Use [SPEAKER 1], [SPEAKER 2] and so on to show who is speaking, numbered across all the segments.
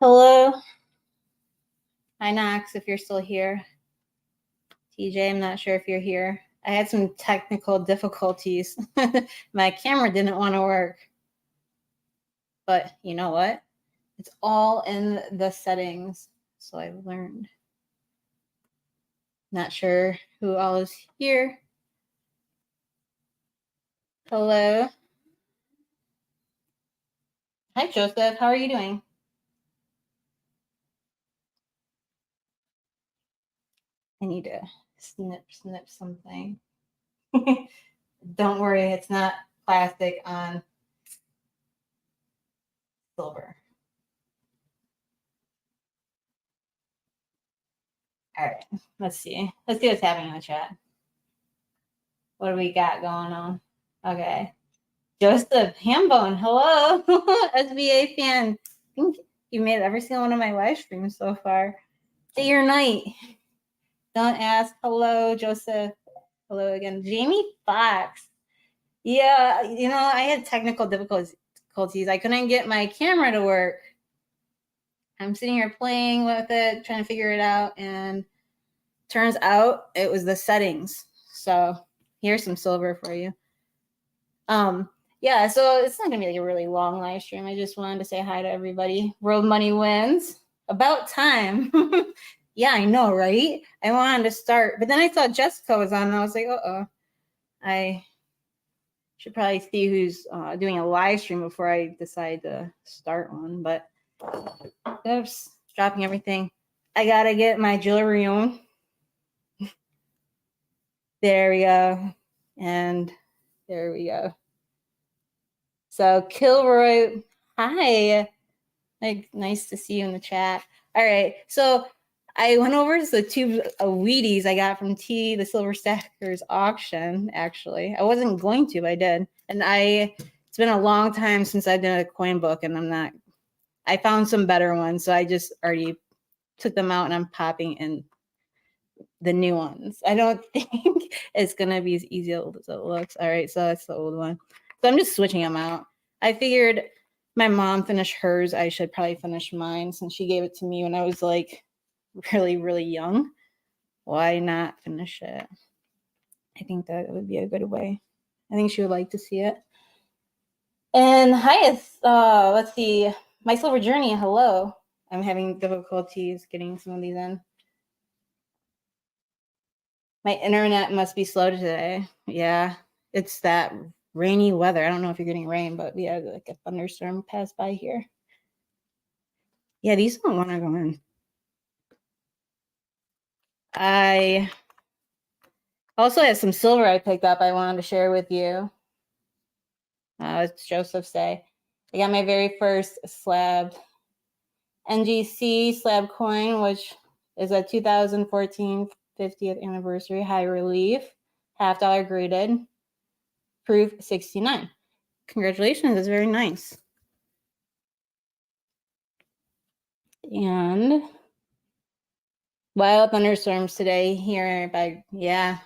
[SPEAKER 1] Hello. Hi, Knox, if you're still here. TJ, I'm not sure if you're here. I had some technical difficulties. My camera didn't want to work. But you know what? It's all in the settings. So I've learned. Not sure who all is here. Hello. Hi, Joseph. How are you doing? I need to snip something. Don't worry, it's not plastic on silver. All right, let's see. Let's see what's happening in the chat. What do we got going on? Okay. Joseph Hambone, hello. SBA fan. I think you made every single one of my live streams so far. Day or night. Don't ask. Hello, Joseph. Hello again. Jamie Fox. Yeah, I had technical difficulties. I couldn't get my camera to work. I'm sitting here playing with it, trying to figure it out, and turns out it was the settings. So here's some silver for you. Yeah, so it's not gonna be like a really long live stream. I just wanted to say hi to everybody. World Money Wins. About time. Yeah, I know, right? I wanted to start, but then I saw Jessica was on, and I was like, I should probably see who's doing a live stream before I decide to start one. But oops, dropping everything. I gotta get my jewelry on. There we go. And there we go. So Kilroy, hi. Like, nice to see you in the chat. All right, so I went over to the tube of Wheaties I got from the Silver Stackers auction, actually. I wasn't going to, but I did. And it's been a long time since I've done a coin book, and I found some better ones, so I just already took them out, and I'm popping in the new ones. I don't think it's going to be as easy as it looks. All right, so that's the old one. So I'm just switching them out. I figured my mom finished hers. I should probably finish mine since she gave it to me when I was like really, really young. Why not finish it? I think that would be a good way. I think she would like to see it. And hi, let's see, My Silver Journey. Hello. I'm having difficulties getting some of these in. My internet must be slow today. Yeah, it's that rainy weather. I don't know if you're getting rain, but we had like a thunderstorm pass by here. Yeah, these don't want to go in. I also have some silver I picked up I wanted to share with you. It's Joseph say. I got my very first slab NGC slab coin, which is a 2014 50th anniversary high relief, $half graded, proof 69. Congratulations, it's very nice. And wild thunderstorms today here, but yeah.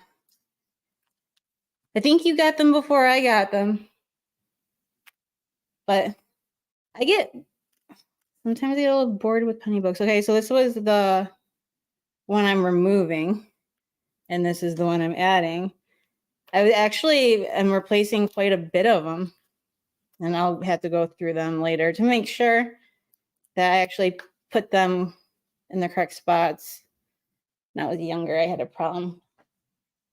[SPEAKER 1] I think you got them before I got them. But sometimes I get a little bored with penny books. Okay, so this was the one I'm removing, and this is the one I'm adding. I actually am replacing quite a bit of them, and I'll have to go through them later to make sure that I actually put them in the correct spots. When I was younger, I had a problem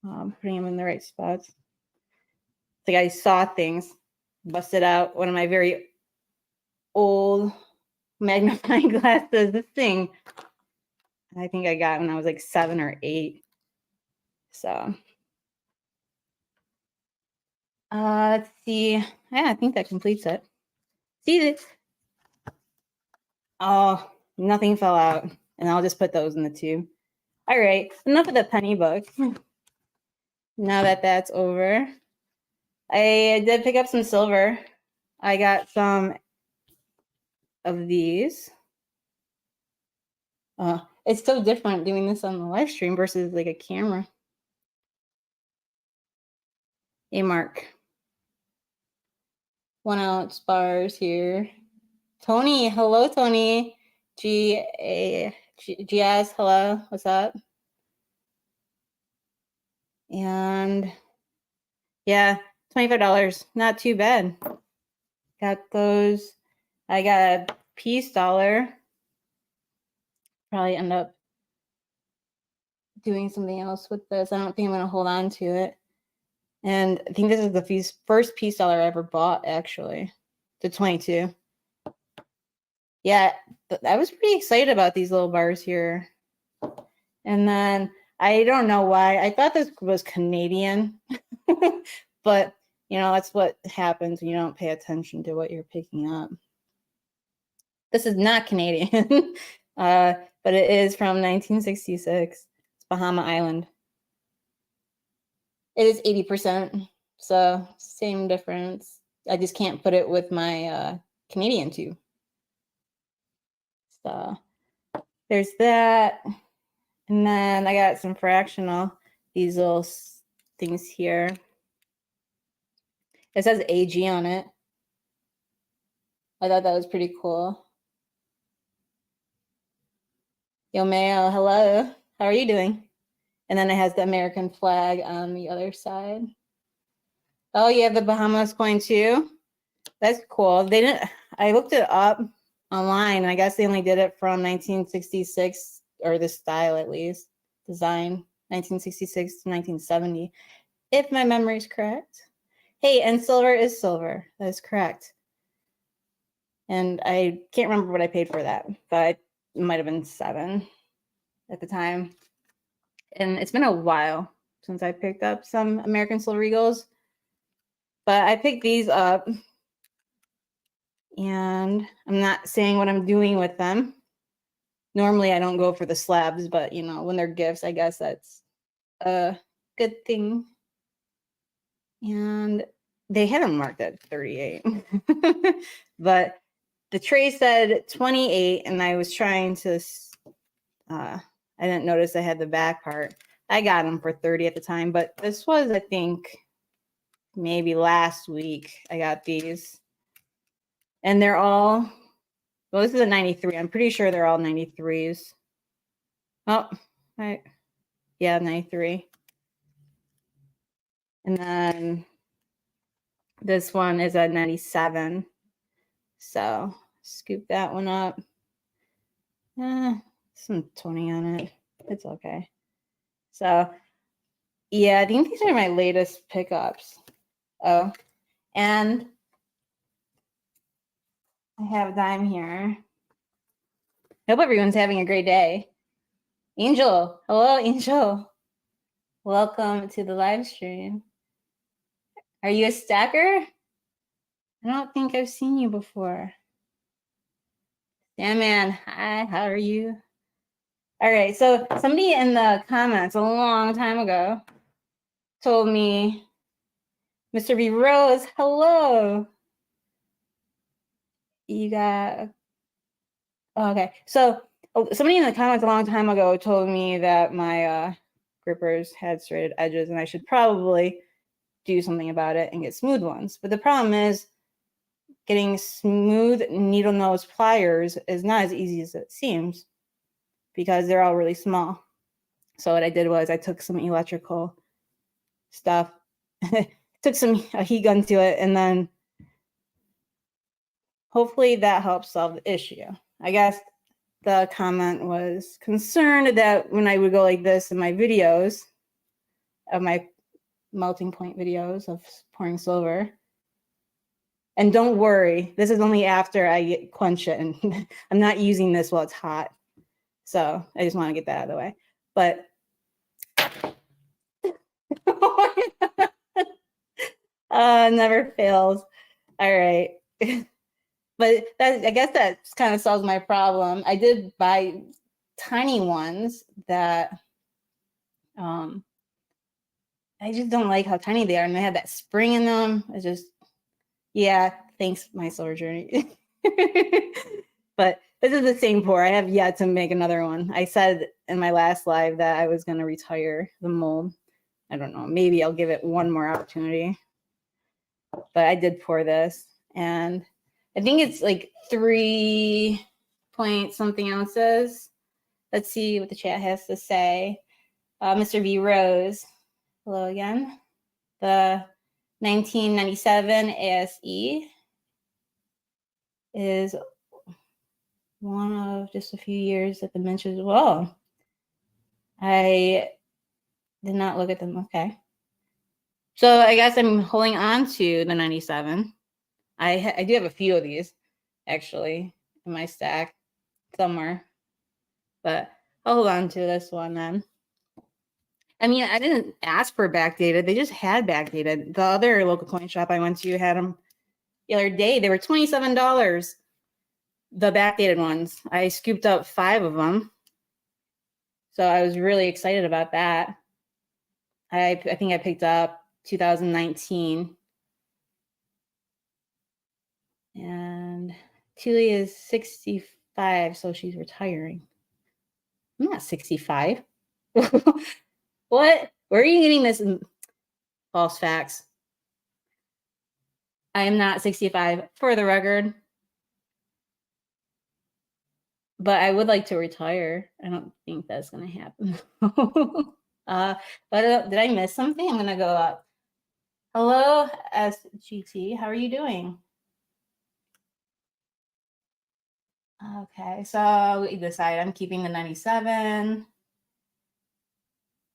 [SPEAKER 1] putting them in the right spots. It's like I saw things, busted out one of my very old magnifying glasses. This thing, I think I got when I was like 7 or 8. So, let's see. Yeah, I think that completes it. See this? Oh, nothing fell out, and I'll just put those in the tube. All right, enough of the penny book. Now that that's over, I did pick up some silver. I got some of these. It's so different doing this on the live stream versus like a camera. A mark. 1 ounce bars here. Tony, hello, Tony. GS, hello, what's up? And yeah, $25, not too bad. Got those. I got a peace dollar. Probably end up doing something else with this. I don't think I'm going to hold on to it. And I think this is the first peace dollar I ever bought, actually. The 22. Yeah, I was pretty excited about these little bars here. And then I don't know why. I thought this was Canadian. But, you know, that's what happens when you don't pay attention to what you're picking up. This is not Canadian, but it is from 1966. It's Bahama Island. It is 80%, so same difference. I just can't put it with my Canadian tube. So there's that. And then I got some fractional, these little things here. It says AG on it. I thought that was pretty cool. Yo, Mayo, hello. How are you doing? And then it has the American flag on the other side. Oh, you have the Bahamas coin too? That's cool. They didn't. I looked it up online, and I guess they only did it from 1966, or the style at least, design 1966 to 1970, if my memory is correct. Hey, and silver is silver. That is correct. And I can't remember what I paid for that, but it might have been $7 at the time. And it's been a while since I picked up some American Silver Eagles, but I picked these up. And I'm not saying what I'm doing with them. Normally I don't go for the slabs, but you know, when they're gifts, I guess that's a good thing. And they had them marked at 38. But the tray said 28, and I was trying to I didn't notice I had the back part. I got them for 30 at the time, but this was, I think, maybe last week I got these. And they're all, well, this is a 93. I'm pretty sure they're all 93s. Oh, right. Yeah, 93. And then this one is a 97. So scoop that one up. Some 20 on it. It's okay. So yeah, I think these are my latest pickups. Oh, and I have a dime here. Hope everyone's having a great day. Angel, hello, Angel. Welcome to the live stream. Are you a stacker? I don't think I've seen you before. Yeah, man. Hi, how are you? All right, so somebody in the comments a long time ago told me, Mr. B. Rose, hello. You got, okay. So somebody in the comments a long time ago told me that my grippers had serrated edges and I should probably do something about it and get smooth ones. But the problem is getting smooth needle nose pliers is not as easy as it seems because they're all really small. So what I did was I took some electrical stuff, took a heat gun to it, and then hopefully that helps solve the issue. I guess the comment was concerned that when I would go like this in my videos, of my melting point videos of pouring silver, and don't worry, this is only after I quench it, and I'm not using this while it's hot. So I just want to get that out of the way. But never fails. All right. But that, I guess that kind of solves my problem. I did buy tiny ones that I just don't like how tiny they are, and they have that spring in them. It's just, yeah, thanks, my silver journey. But this is the same pour. I have yet to make another one. I said in my last live that I was going to retire the mold. I don't know. Maybe I'll give it one more opportunity. But I did pour this, and I think it's like 3 point something ounces. Let's see what the chat has to say. Mr. V Rose, hello again. The 1997 ASE is one of just a few years that the Minch as well. I did not look at them. Okay. So I guess I'm holding on to the 97. I do have a few of these actually in my stack somewhere, but I'll hold on to this one then. I mean, I didn't ask for backdated. They just had backdated. The other local coin shop I went to had them the other day. They were $27. The backdated ones. I scooped up 5 of them. So I was really excited about that. I think I picked up 2019. And Tuli is 65, so she's retiring. I'm not 65. What? Where are you getting this false facts? I am not 65 for the record. But I would like to retire. I don't think that's going to happen. Did I miss something? I'm going to go up. Hello, SGT. How are you doing? Okay, so we decide I'm keeping the 97.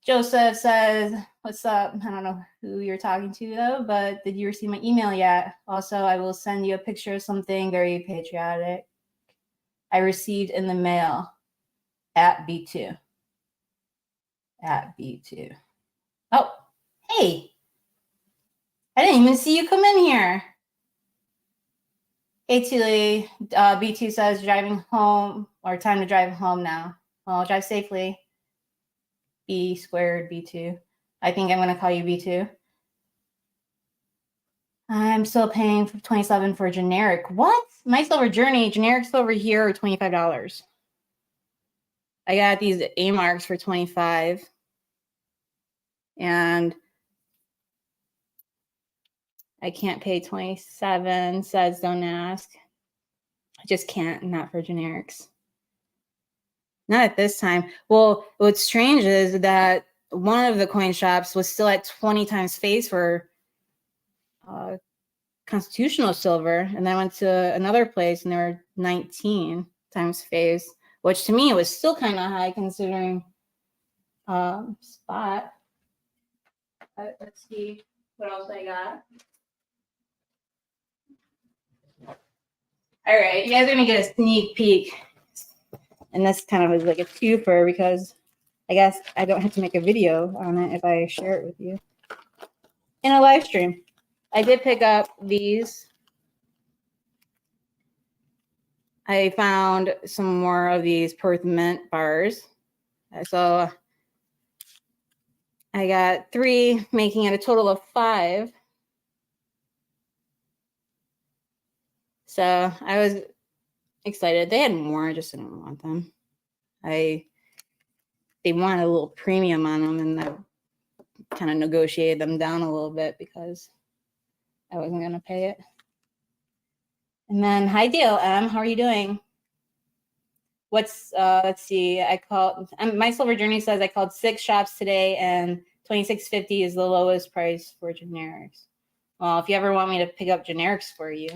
[SPEAKER 1] Joseph says, what's up? I don't know who you're talking to though, but did you receive my email yet? Also, I will send you a picture of something very patriotic I received in the mail at B2. At B2. Oh, hey. I didn't even see you come in here. Hey, Tuli. B2 says driving home, or time to drive home now. Well, drive safely. B squared B2. I think I'm going to call you B2. I'm still paying for 27 for generic. What? My silver journey, generics over here are $25. I got these A marks for 25. And I can't pay 27, says don't ask. I just can't, not for generics. Not at this time. Well, what's strange is that one of the coin shops was still at 20 times face for constitutional silver. And then I went to another place and they were 19 times face, which to me was still kind of high considering spot. Let's see what else I got. All right, you guys are gonna get a sneak peek. And this kind of is like a twofer because I guess I don't have to make a video on it if I share it with you in a live stream. I did pick up these. I found some more of these Perth Mint bars. So I got 3, making it a total of 5. So I was excited. They had more, I just didn't want them. They wanted a little premium on them, and I kind of negotiated them down a little bit because I wasn't going to pay it. And then, hi DLM, how are you doing? What's, let's see, I called, my silver journey says I called 6 shops today and $26.50 is the lowest price for generics. Well, if you ever want me to pick up generics for you,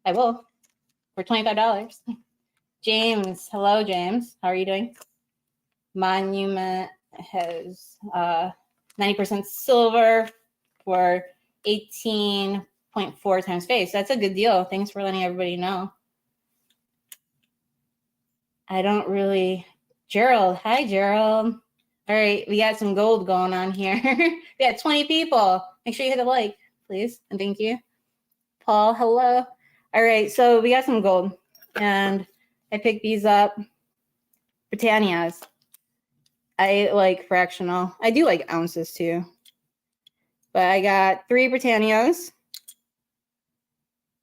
[SPEAKER 1] I will for $25. James, hello, James. How are you doing? Monument has 90% silver for 18.4 times face. That's a good deal. Thanks for letting everybody know. I don't really. Gerald, hi, Gerald. All right, we got some gold going on here. We got 20 people. Make sure you hit a like, please, and thank you. Paul, hello. All right, so we got some gold, and I picked these up. Britannias. I like fractional. I do like ounces too. But I got 3 Britannias.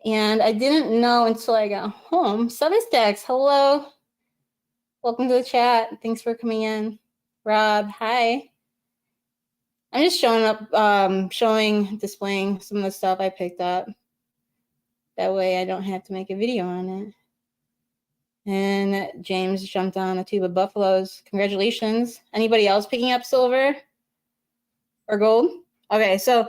[SPEAKER 1] And I didn't know until I got home. Substacks, hello. Welcome to the chat. Thanks for coming in. Rob, hi. I'm just showing up, displaying some of the stuff I picked up. That way I don't have to make a video on it. And James jumped on a tube of buffaloes. Congratulations. Anybody else picking up silver or gold? Okay, so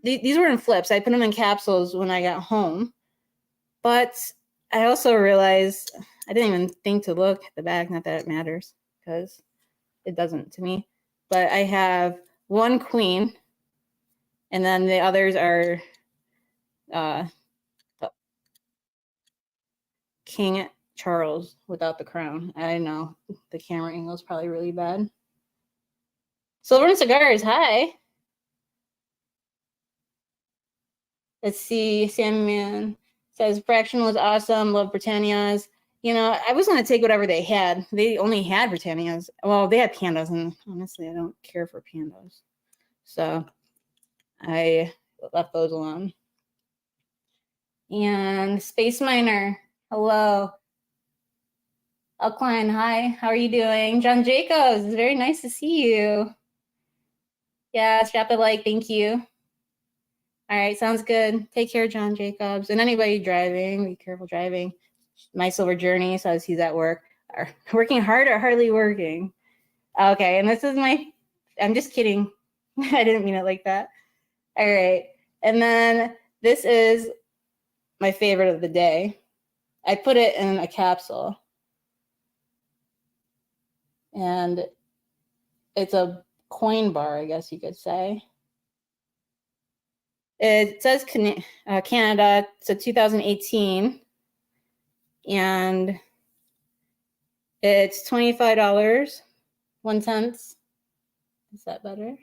[SPEAKER 1] these were in flips. I put them in capsules when I got home. But I also realized I didn't even think to look at the back. Not that it matters, because it doesn't to me. But I have one queen, and then the others are King Charles without the crown. I know the camera angle is probably really bad. Silver and Cigars, hi. Let's see. Sandman says Fractional is awesome. Love Britannias. You know, I was going to take whatever they had. They only had Britannias. Well, they had pandas, and honestly, I don't care for pandas. So I left those alone. And Space Miner, hello. Alkline, hi. How are you doing? John Jacobs, it's very nice to see you. Yeah, strap the like. Thank you. All right, sounds good. Take care, John Jacobs. And anybody driving, be careful driving. My Silver Journey says he's at work. Working hard or hardly working? Okay, and this is I'm just kidding. I didn't mean it like that. All right, and then this is my favorite of the day. I put it in a capsule. And it's a coin bar, I guess you could say. It says Canada. It's a 2018. And it's $25, 1 cent. Is that better?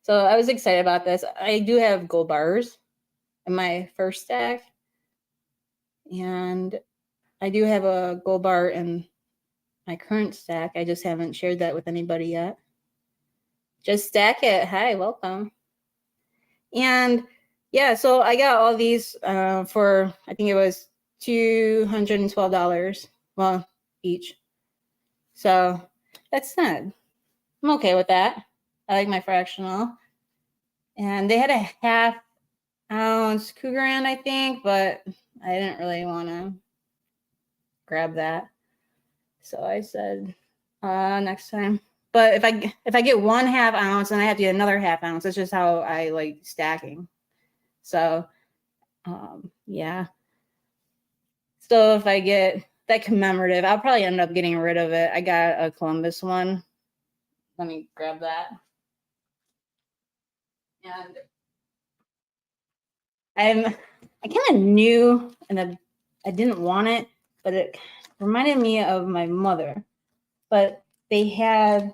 [SPEAKER 1] So I was excited about this. I do have gold bars in my first stack. And I do have a gold bar in my current stack. I just haven't shared that with anybody yet. Just stack it. Hi, welcome. And yeah, so I got all these for, I think it was $212, well, each. So that's not, I'm okay with that. I like my fractional. And they had a ½ ounce Cougaran, I think, but I didn't really want to grab that. So I said, next time. But if I get 1/2 ounce, then I have to get another ½ ounce. That's just how I like stacking. So yeah. So if I get that commemorative, I'll probably end up getting rid of it. I got a Columbus one. Let me grab that. And I kind of knew, and I didn't want it, but it reminded me of my mother. But they had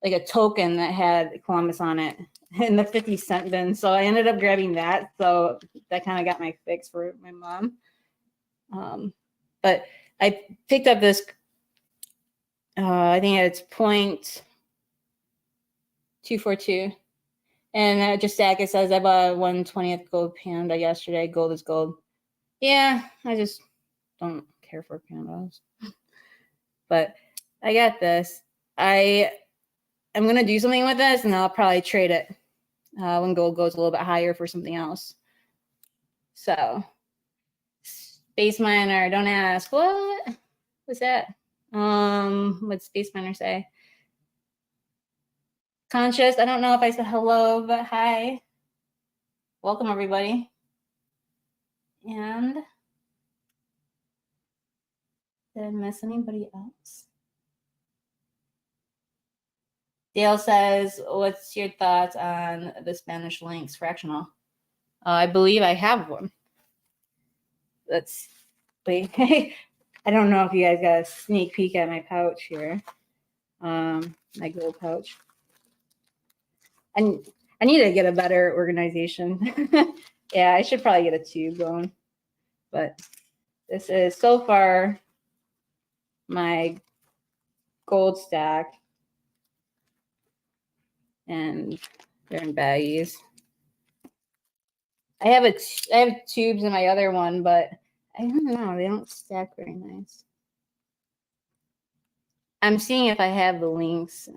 [SPEAKER 1] like a token that had Columbus on it in the 50-cent bin. So I ended up grabbing that. So that kind of got my fix for my mom. But I picked up this, I think it's 0.242. And just stack, it says I bought a 1/20th gold panda yesterday. Gold is gold. Yeah, I just don't care for pandas. But I got this. I'm going to do something with this, and I'll probably trade it when gold goes a little bit higher for something else. So, Space Miner, don't ask. What was that? What'd Space Miner say? Conscious, I don't know if I said hello, but hi. Welcome, everybody. And did I miss anybody else? Dale says, what's your thoughts on the Spanish Lynx fractional? I believe I have one. Let's wait. I don't know if you guys got a sneak peek at my pouch here. My gold pouch. And I need to get a better organization. Yeah, I should probably get a tube going. But this is so far my gold stack. And they're in baggies. I have tubes in my other one, but I don't know. They don't stack very nice. I'm seeing if I have the links.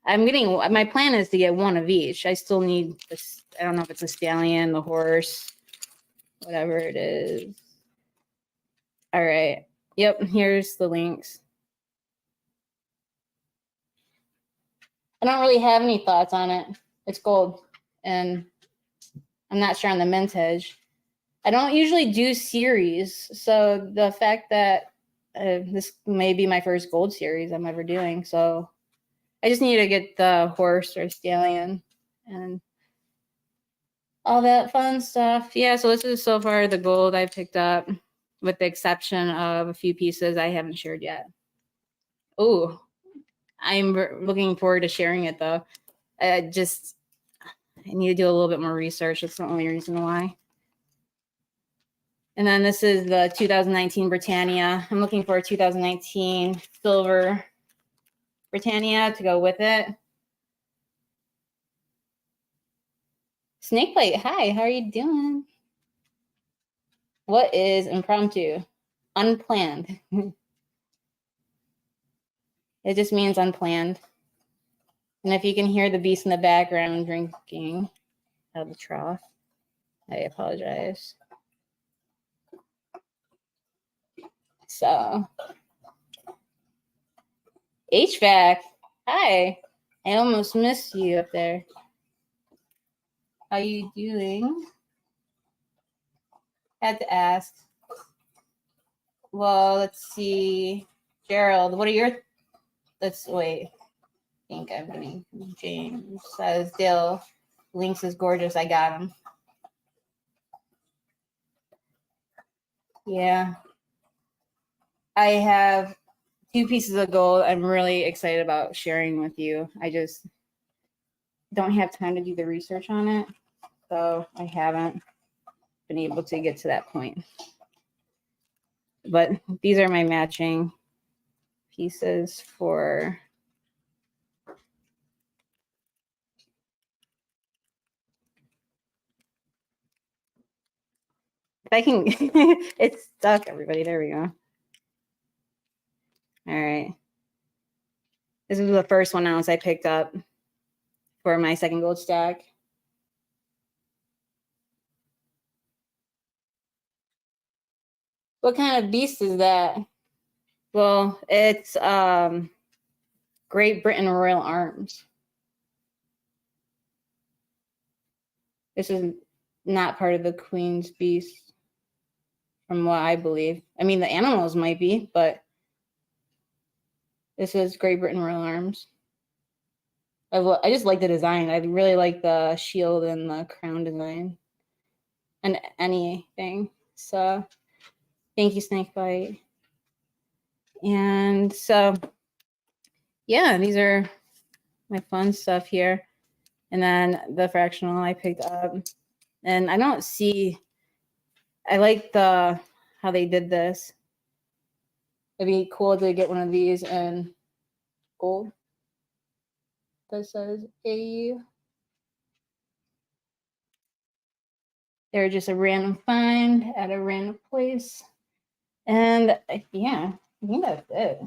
[SPEAKER 1] My plan is to get one of each. I still need this. I don't know if it's a stallion, the horse, whatever it is. All right. Yep, here's the links. I don't really have any thoughts on it. It's gold, and I'm not sure on the mintage. I don't usually do series, so the fact that this may be my first gold series I'm ever doing, so I just need to get the horse or stallion and all that fun stuff. Yeah, so this is so far the gold I picked up, with the exception of a few pieces I haven't shared yet. Oh, I'm looking forward to sharing it though. I need to do a little bit more research. That's the only reason why. And then this is the 2019 Britannia. I'm looking for a 2019 silver Britannia to go with it. Snakeplate, hi, how are you doing? What is impromptu? Unplanned. It just means unplanned. And if you can hear the beast in the background drinking out of the trough, I apologize. So, HVAC, hi. I almost missed you up there. How you doing? Had to ask. Well, let's see. Gerald, what are your... Let's wait. I think I'm getting... James says, Dill, Lynx is gorgeous. I got him. Yeah. I have 2 pieces of gold I'm really excited about sharing with you. I just don't have time to do the research on it, so I haven't been able to get to that point. But these are my matching pieces for... If I can... It's stuck, everybody. There we go. All right. This is the first 1 ounce I picked up for my second gold stack. What kind of beast is that? Well, it's Great Britain Royal Arms. This is not part of the Queen's Beast, from what I believe. I mean, the animals might be, but this is Great Britain Royal Arms. I just like the design. I really like the shield and the crown design and anything. So thank you, Snakebite. And so, yeah, these are my fun stuff here. And then the fractional I picked up. And I don't see... I like how they did this. It'd be cool to get one of these in gold that says AU. They're just a random find at a random place. And yeah, I think that's it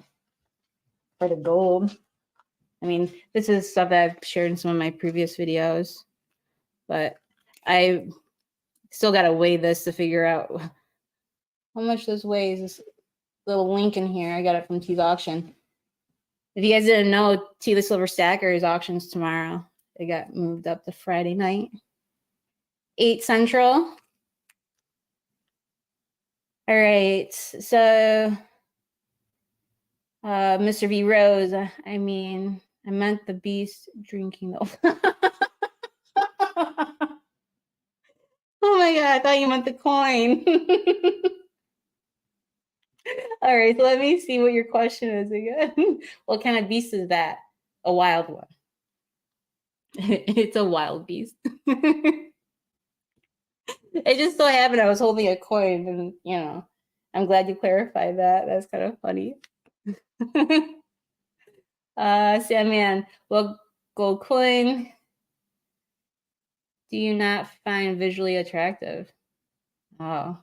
[SPEAKER 1] for the gold. I mean, this is stuff that I've shared in some of my previous videos, but I still got to weigh this to figure out how much this weighs. This little link in here, I got it from T's auction. If you guys didn't know, T the Silver Stacker's auctions tomorrow. They got moved up to Friday night, 8 Central. All right, so Mr. V Rose, I mean, I meant the beast drinking the... Oh my God, I thought you meant the coin. All right, so let me see what your question is again. What kind of beast is that? A wild one. It's a wild beast. It just so happened I was holding a coin, and you know, I'm glad you clarified that. That's kind of funny. Sandman, well, gold coin do you not find visually attractive? Oh,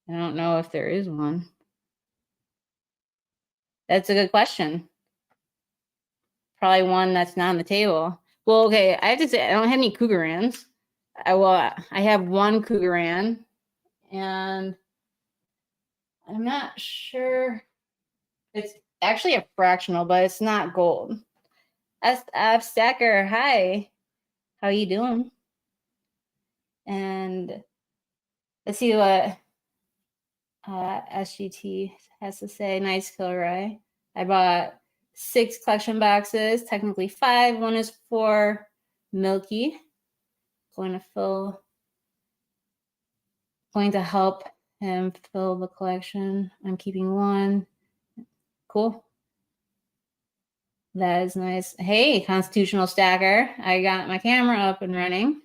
[SPEAKER 1] I don't know if there is one. That's a good question. Probably one that's not on the table. Well, okay, I have to say I don't have any Cougarans. I have one Cougaran, and I'm not sure. It's actually a fractional, but it's not gold. SF Stacker, hi. How you doing? And let's see what SGT has to say. Nice Kilroy. I bought 6 collection boxes, technically 5. One is for Milky. Going to help him fill the collection. I'm keeping 1. Cool. That is nice. Hey, Constitutional Stacker. I got my camera up and running.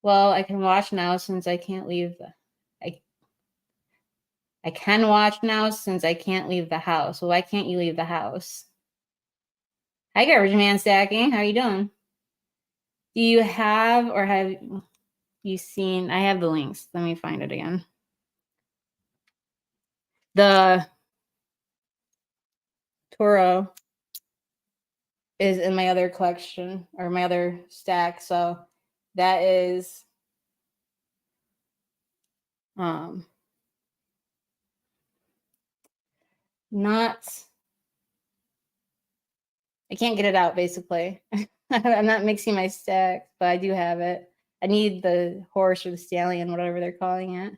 [SPEAKER 1] Well, I can watch now since I can't leave I can watch now since I can't leave the house. Well, why can't you leave the house? Hi, Garbage Man Stacking. How are you doing? Do you have or have you seen? I have the links. Let me find it again. The Toro is in my other collection or my other stack. So that is not, I can't get it out basically. I'm not mixing my stacks, but I do have it. I need the horse or the stallion, whatever they're calling it.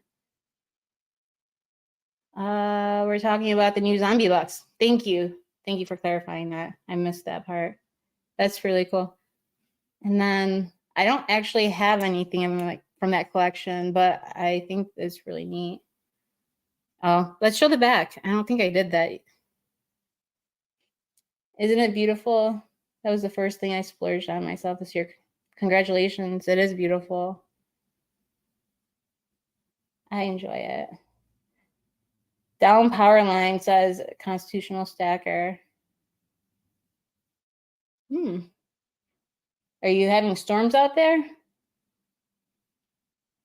[SPEAKER 1] We're talking about the new zombie box. Thank you. Thank you for clarifying that. I missed that part. That's really cool. And then I don't actually have anything from that collection, but I think it's really neat. Oh, let's show the back. I don't think I did that. Isn't it beautiful? That was the first thing I splurged on myself this year. Congratulations. It is beautiful. I enjoy it. Down Powerline says Constitutional Stacker. Are you having storms out there?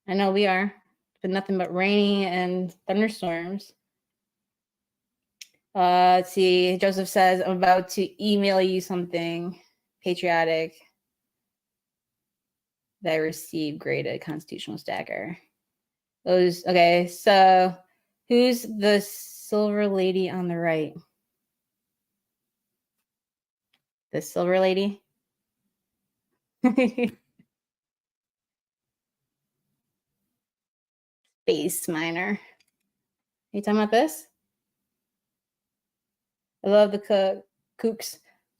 [SPEAKER 1] I know we are. It's been nothing but rainy and thunderstorms. Let's see. Joseph says, I'm about to email you something patriotic that I received graded Constitutional Stacker. Those, okay, so who's the silver lady on the right? The silver lady? Space miner. Are you talking about this? I love the kooks.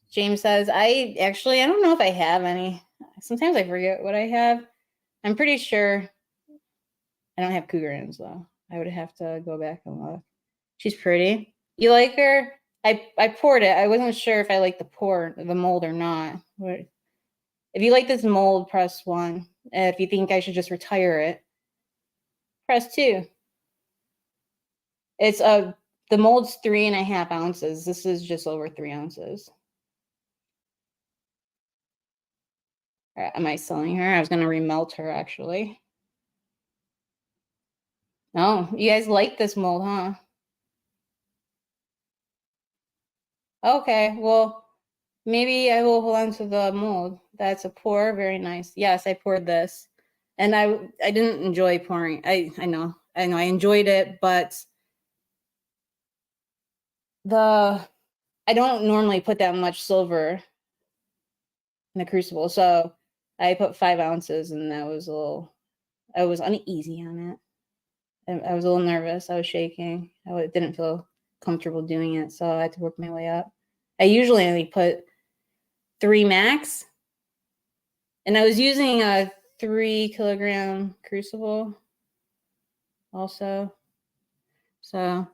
[SPEAKER 1] James says, I don't know if I have any. Sometimes I forget what I have. I'm pretty sure I don't have cougar ends though. I would have to go back and look. She's pretty. You like her? I poured it. I wasn't sure if I like the mold or not. If you like this mold, press 1. If you think I should just retire it, press 2. It's the mold's 3.5 ounces. This is just over 3 ounces. All right, am I selling her? I was gonna remelt her actually. No, you guys like this mold, huh? Okay, well, maybe I will hold on to the mold. That's a pour, very nice. Yes, I poured this, and I didn't enjoy pouring. I know I enjoyed it, but I don't normally put that much silver in the crucible, so I put 5 ounces, and I was uneasy on it. I was a little nervous. I was shaking. I didn't feel comfortable doing it, so I had to work my way up. I usually only put 3 max, and I was using a 3 kilogram crucible also. So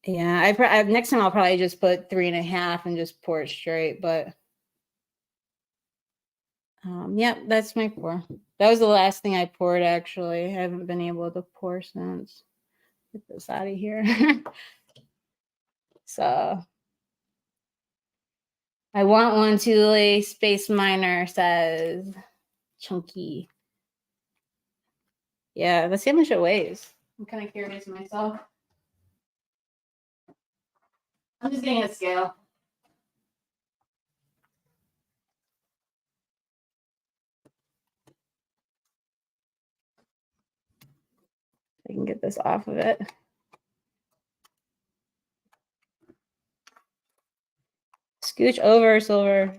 [SPEAKER 1] yeah, next time I'll probably just put 3.5 and just pour it straight. But yeah, that's my pour. That was the last thing I poured actually. I haven't been able to pour since. Get this out of here. So I want one, Tuli. Space Miner says chunky. Yeah, let's see how much it weighs. I'm kind of curious myself. I'm just getting a scale. get this off of it. Scooch over, Silver.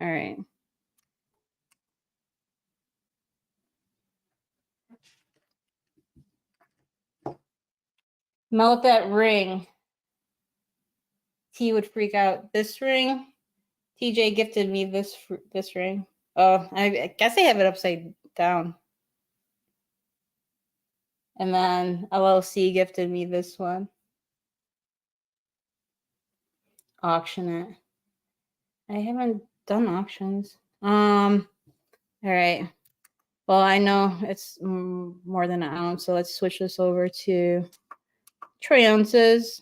[SPEAKER 1] All right. Melt that ring. T would freak out. This ring. TJ gifted me this ring. Oh, I guess I have it upside down. And then LLC gifted me this one. Auction it. I haven't done auctions. All right. Well, I know it's more than an ounce, so let's switch this over to troy ounces.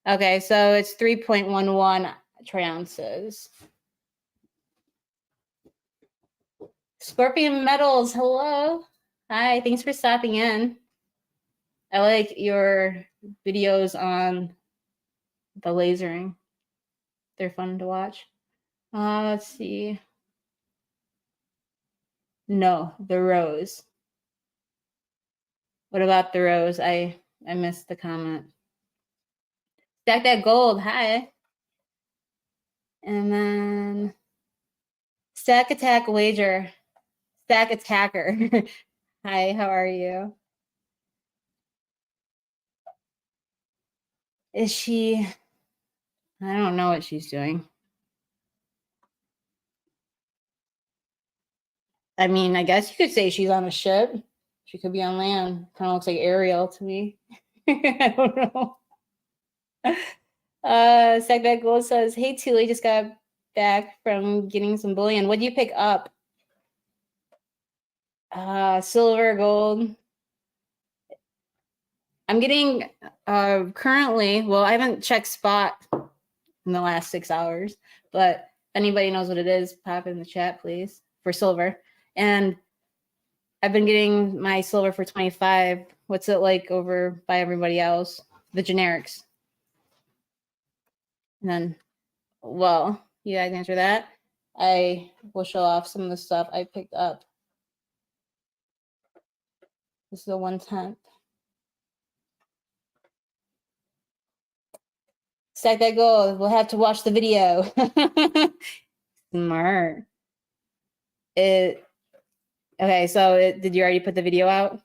[SPEAKER 1] Okay, so it's 3.11 troy ounces. Scorpion Metals, hello. Hi, thanks for stopping in. I like your videos on the lasering. They're fun to watch. Let's see. No, the rose. What about the rose? I missed the comment. Stack that gold. Hi. And then stack attack wager. Stack attacker. Hi, how are you? Is she? I don't know what she's doing. I mean, I guess you could say she's on a ship. She could be on land. Kind of looks like Ariel to me. I don't know. Sackback Gold says, hey, Tuli, just got back from getting some bullion. What do you pick up? Silver, gold. I'm getting currently, well, I haven't checked spot in the last 6 hours, but if anybody knows what it is, pop in the chat, please, for silver. And I've been getting my silver for 25. What's it like over by everybody else? The generics. And then, well, you guys answer that. I will show off some of the stuff I picked up. This is a 1/10. Stack that gold. We'll have to watch the video. Smart. Okay, so did you already put the video out?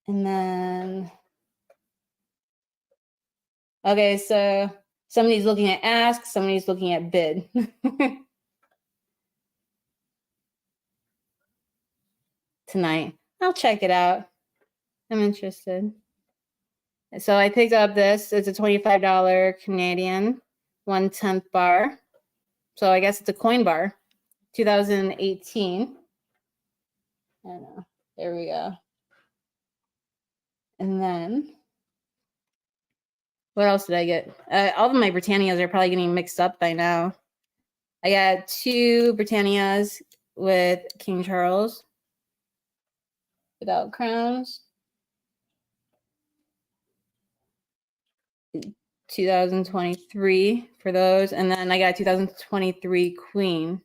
[SPEAKER 1] And then, okay, so somebody's looking at ask, somebody's looking at bid. Tonight. I'll check it out. I'm interested. So I picked up this. It's a $25 Canadian 1/10 bar. So I guess it's a coin bar. 2018. I don't know. There we go. And then what else did I get? All of my Britannias are probably getting mixed up by now. I got 2 Britannias with King Charles without crowns. 2023 for those. And then I got 2023 Queen.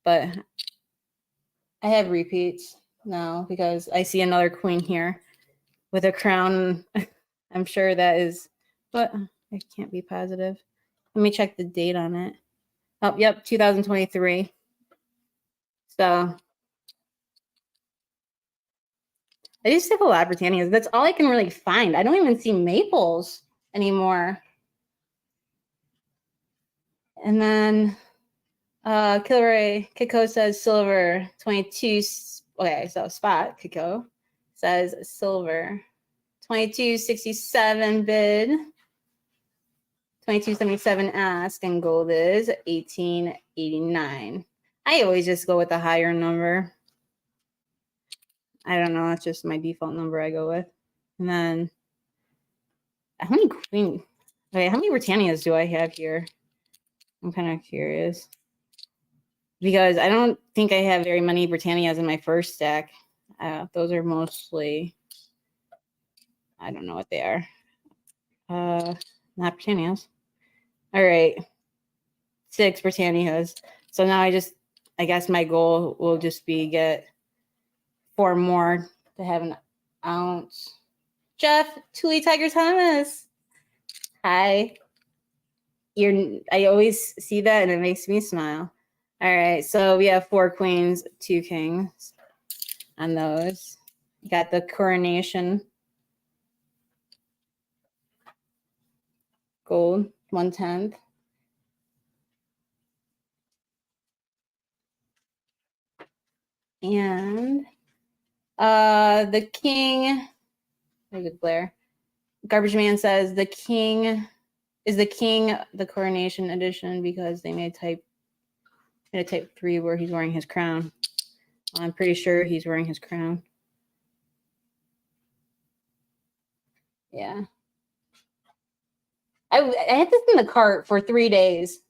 [SPEAKER 1] But I have repeats now because I see another Queen here with a crown. I'm sure that is, but I can't be positive. Let me check the date on it. Oh, yep, 2023. So I just have a lot of Britannias. That's all I can really find. I don't even see maples anymore. And then Kilroy Kiko says silver 22. Okay, so spot Kiko says silver 22.67 bid, 22.77 ask, and gold is 18.89. I always just go with the higher number. I don't know. That's just my default number I go with. And then how many Queen? Okay, how many Britannias do I have here? I'm kind of curious because I don't think I have very many Britannias in my first stack. Those are mostly, I don't know what they are. Not Britannias. All right, 6 Britannias. So now I just I guess my goal will just be get 4 more to have an ounce. Jeff, Tuli Tiger Thomas. Hi. I always see that and it makes me smile. All right, so we have 4 queens, 2 kings on those. Got the coronation gold, 1/10. And the king, there's a Blair. Garbage Man says the king is the coronation edition because they made type 3 where he's wearing his crown. I'm pretty sure he's wearing his crown. Yeah. I had this in the cart for 3 days.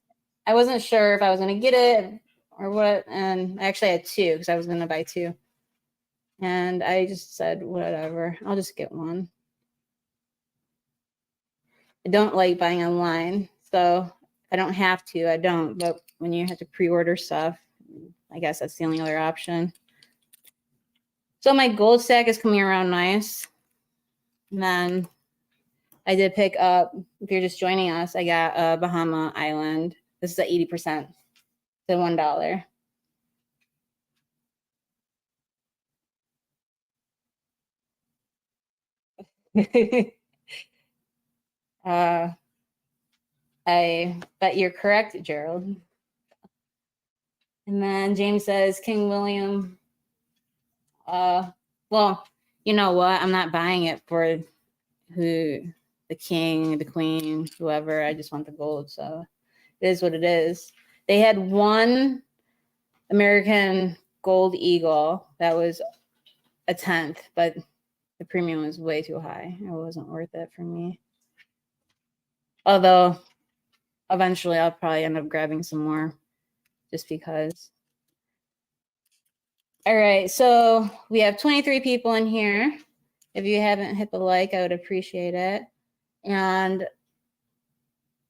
[SPEAKER 1] I wasn't sure if I was going to get it or what. And I actually had 2 because I was going to buy 2. And I just said, whatever, I'll just get one. I don't like buying online. So I don't have to. I don't. But when you have to pre-order stuff, I guess that's the only other option. So my gold stack is coming around nice. And then I did pick up, if you're just joining us, I got a Bahama Island. This is at 80%. So $1. I bet you're correct, Gerald. And then James says, King William. Well, you know what? I'm not buying it for the king, the queen, whoever. I just want the gold. So it is what it is. They had 1 American gold eagle that was a 10th, but the premium was way too high. It wasn't worth it for me. Although eventually I'll probably end up grabbing some more just because. All right, so we have 23 people in here. If you haven't hit the like, I would appreciate it. And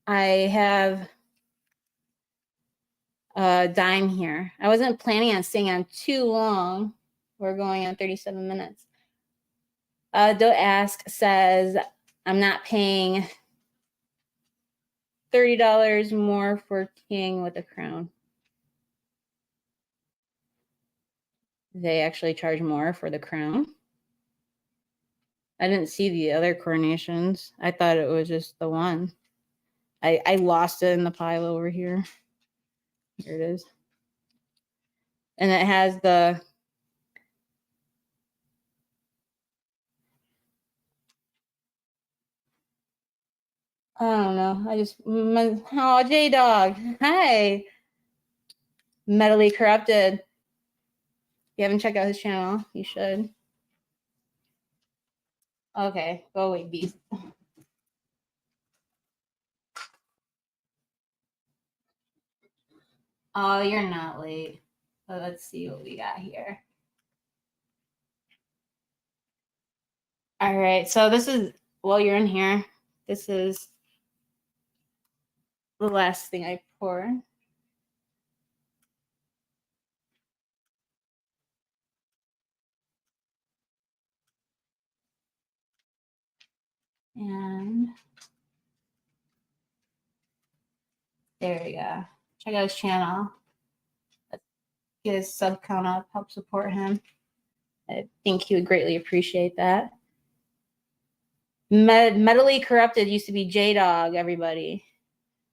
[SPEAKER 1] I have a dime here. I wasn't planning on staying on too long. We're going on 37 minutes. Don't Ask says, I'm not paying $30 more for king with a crown. They actually charge more for the crown. I didn't see the other coronations. I thought it was just the one. I lost it in the pile over here. Here it is. And it has the I don't know. I just J Dog. Hi. Metally Corrupted. If you haven't checked out his channel, you should. Okay, go away, beast. Oh, you're not late. So let's see what we got here. All right, so this is, while you're in here, this is the last thing I poured. And there we go. Check out his channel. Let's get his sub count up, help support him. I think he would greatly appreciate that. Metally Corrupted used to be J Dog, everybody.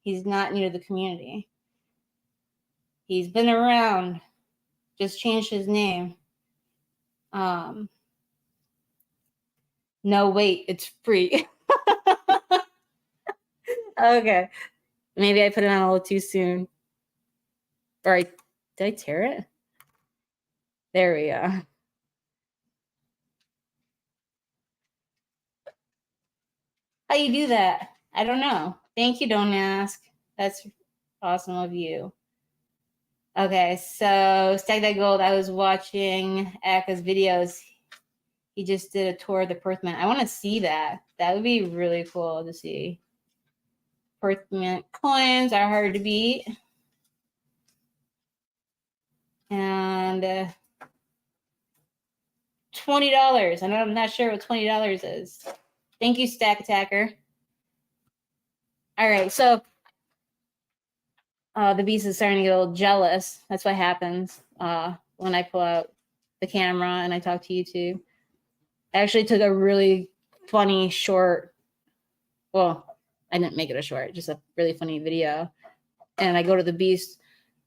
[SPEAKER 1] He's not new to the community. He's been around, just changed his name. No, wait, it's free. Okay. Maybe I put it on a little too soon. Or did I tear it? There we go. How you do that? I don't know. Thank you, Don't Ask. That's awesome of you. Okay, so Stack That Gold, I was watching Aka's videos. He just did a tour of the Perth Mint. I want to see that. That would be really cool to see. Perth Mint coins are hard to beat. And $20. And I'm not sure what $20 is. Thank you, Stack Attacker. All right, so the beast is starting to get a little jealous. That's what happens when I pull out the camera and I talk to YouTube. I actually took a really funny short. Well, I didn't make it a short, just a really funny video. And I go to the beast.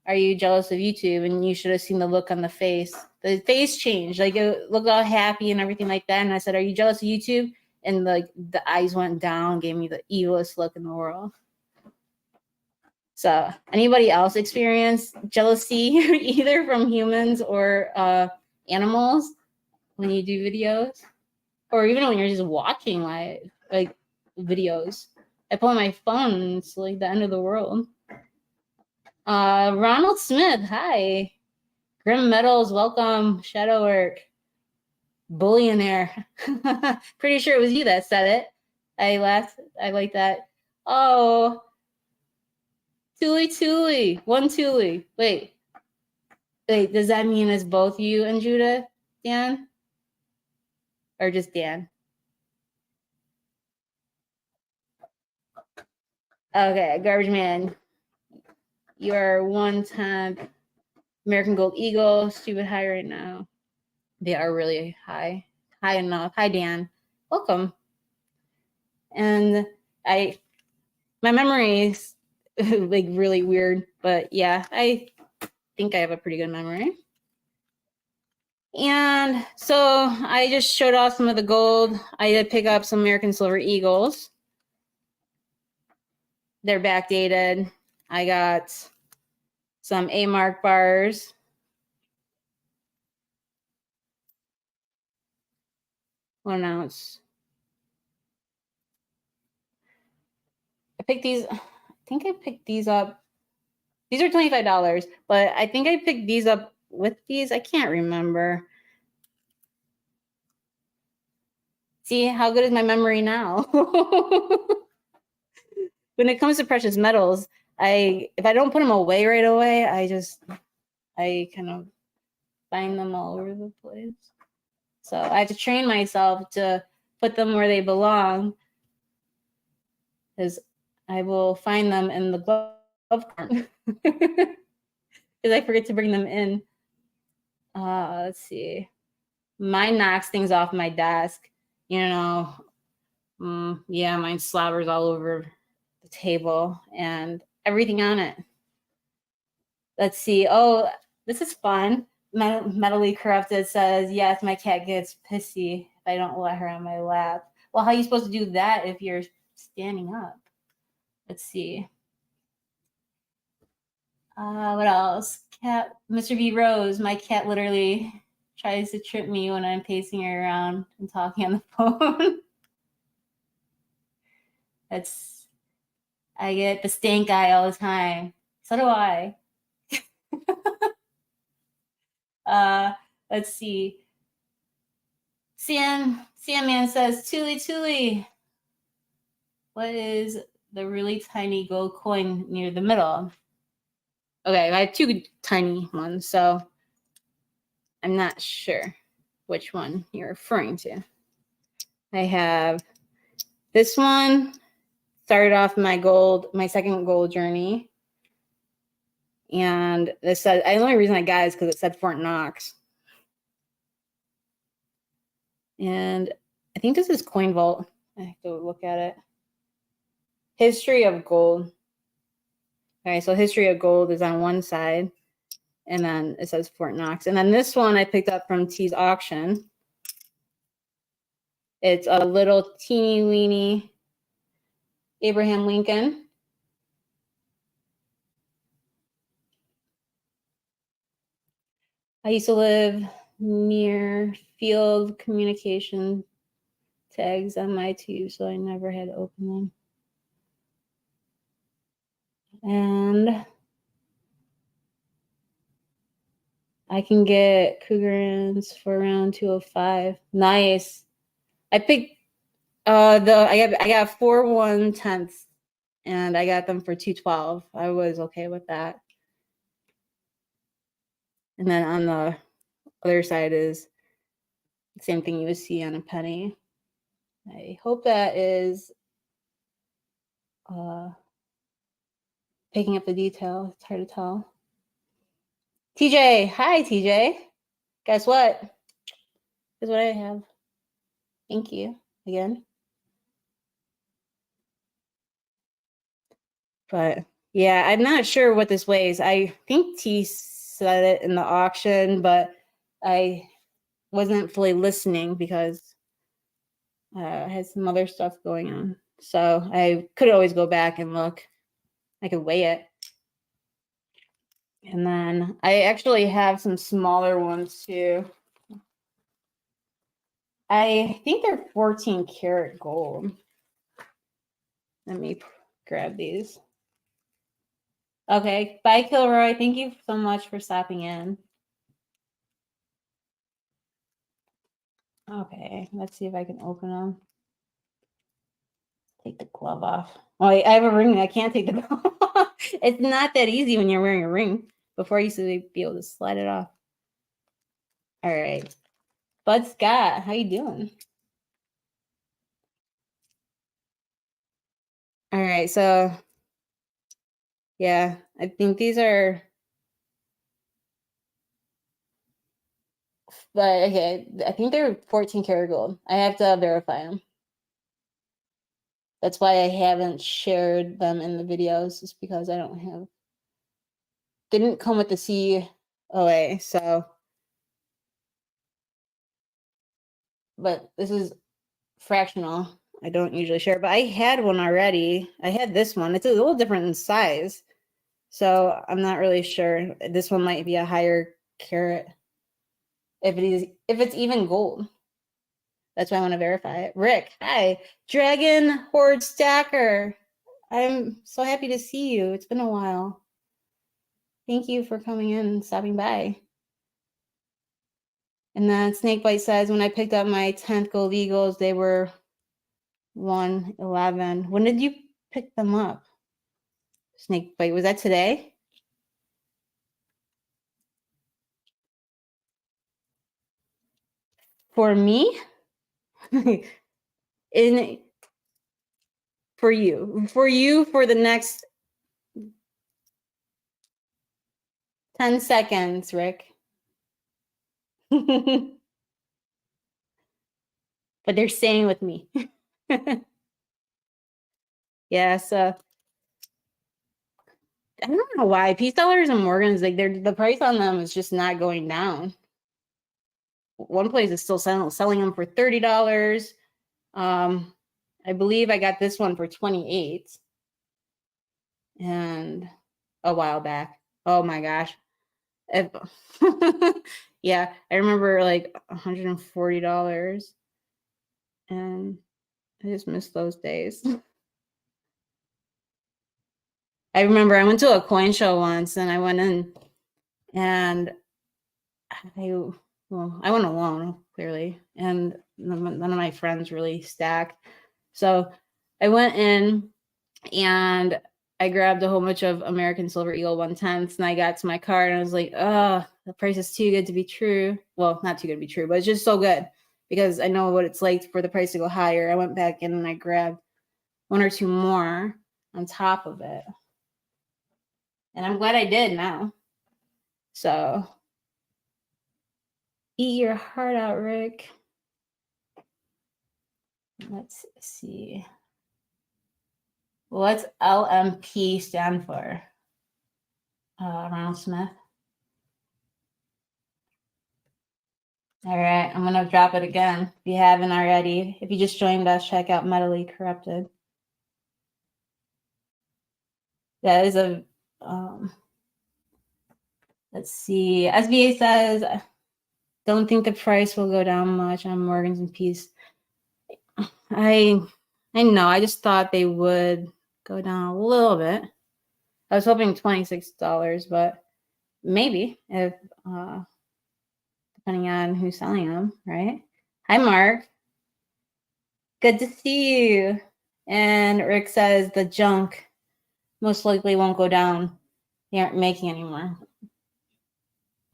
[SPEAKER 1] Are you jealous of YouTube? And you should have seen the look on the face. The face changed. Like it looked all happy and everything like that. And I said, are you jealous of YouTube? And like the eyes went down, gave me the evilest look in the world. So anybody else experience jealousy either from humans or animals when you do videos? Or even when you're just watching like videos. I pull out my phone and it's like the end of the world. Ronald Smith, hi. Grim Metals, welcome. Shadow Work. Bullionaire. Pretty sure it was you that said it. I laughed. I like that. Oh. TuliTuli. One Tuli. Wait, does that mean it's both you and Judah, Dan? Or just Dan? Okay, Garbage Man. You are 1/10 American Gold Eagle. Stupid high right now. They are really high. High enough. Hi, Dan. Welcome. And my memory is like really weird, but yeah, I think I have a pretty good memory. And so I just showed off some of the gold. I did pick up some American Silver Eagles. They're backdated. I got some A-mark bars. What ounce? I picked these. I think I picked these up. These are $25, but I think I picked these up with these. I can't remember. See, how good is my memory now? When it comes to precious metals, if I don't put them away right away, I kind of find them all over the place. So I have to train myself to put them where they belong, because I will find them in the glove compartment because I forget to bring them in. Let's see. Mine knocks things off my desk. Yeah, mine slobbers all over the table and everything on it. Let's see. Oh, this is fun. Metally Corrupted says, yes, my cat gets pissy if I don't let her on my lap. Well, how are you supposed to do that if you're standing up? Let's see. What else? Cat, Mr. B. Rose, my cat literally tries to trip me when I'm pacing her around and talking on the phone. I get the stink eye all the time. So do I. Let's see. Sandman says, TuliTuli. What is the really tiny gold coin near the middle? Okay, I have two tiny ones, so I'm not sure which one you're referring to. I have this one. Started off my second gold journey. And this said, the only reason I got it is because it said Fort Knox. And I think this is Coin Vault. I have to look at it. History of Gold. Okay, so History of Gold is on one side. And then it says Fort Knox. And then this one I picked up from T's auction. It's a little teeny weeny Abraham Lincoln. I used to live near field communication tags on my tube, so I never had to open them. And I can get Cougarins for around 205. Nice. I picked I got 4 1/10, and I got them for 212. I was okay with that. And then on the other side is the same thing you would see on a penny. I hope that is picking up the detail. It's hard to tell. TJ, hi TJ. Guess what? Guess what I have? Thank you again. But yeah, I'm not sure what this weighs. I think T said it in the auction, but I wasn't fully listening because I had some other stuff going on. So I could always go back and look. I could weigh it. And then I actually have some smaller ones too. I think they're 14 karat gold. Let me grab these. Okay, bye Kilroy. Thank you so much for stopping in. Okay, let's see if I can open them. Take the glove off. Oh, I have a ring. I can't take the glove off. It's not that easy when you're wearing a ring. Before I used to be able to slide it off. All right. Bud Scott, how you doing? All right, so yeah, I think these are, but okay, I think they're 14 karat gold. I have to verify them. That's why I haven't shared them in the videos, just because I don't have, didn't come with the COA, so, but this is fractional. I don't usually share, but I had one already. I had this one. It's a little different in size, so I'm not really sure. This one might be a higher carat if it's even gold. That's why I want to verify it. Rick, hi. Dragon Horde Stacker. I'm so happy to see you. It's been a while. Thank you for coming in and stopping by. And then Snakebite says, when I picked up my 10th Gold Eagles, they were 111. When did you pick them up? Snakebite, was that today? For me? For you for the next 10 seconds, Rick. But they're staying with me. Yeah, so I don't know why Peace Sellers and Morgans, like the price on them is just not going down. One place is still selling them for $30. I believe I got this one for $28, and a while back. Oh my gosh. Yeah, I remember like $140, and I just miss those days. I remember I went to a coin show once, and I went in, and I went alone, clearly, and none of my friends really stacked. So I went in, and I grabbed a whole bunch of American Silver Eagle 1/10, and I got to my card, and I was like, oh, the price is too good to be true. Well, not too good to be true, but it's just so good because I know what it's like for the price to go higher. I went back in and I grabbed one or two more on top of it. And I'm glad I did now. So eat your heart out, Rick. Let's see. What's LMP stand for? Ronald Smith. All right, I'm going to drop it again if you haven't already. If you just joined us, check out Metally Corrupted. That is a, let's see. SBA says, don't think the price will go down much on Morgans and Peace. I know. I just thought they would go down a little bit. I was hoping $26, but maybe if depending on who's selling them, right? Hi, Mark. Good to see you. And Rick says the junk most likely won't go down. They aren't making anymore.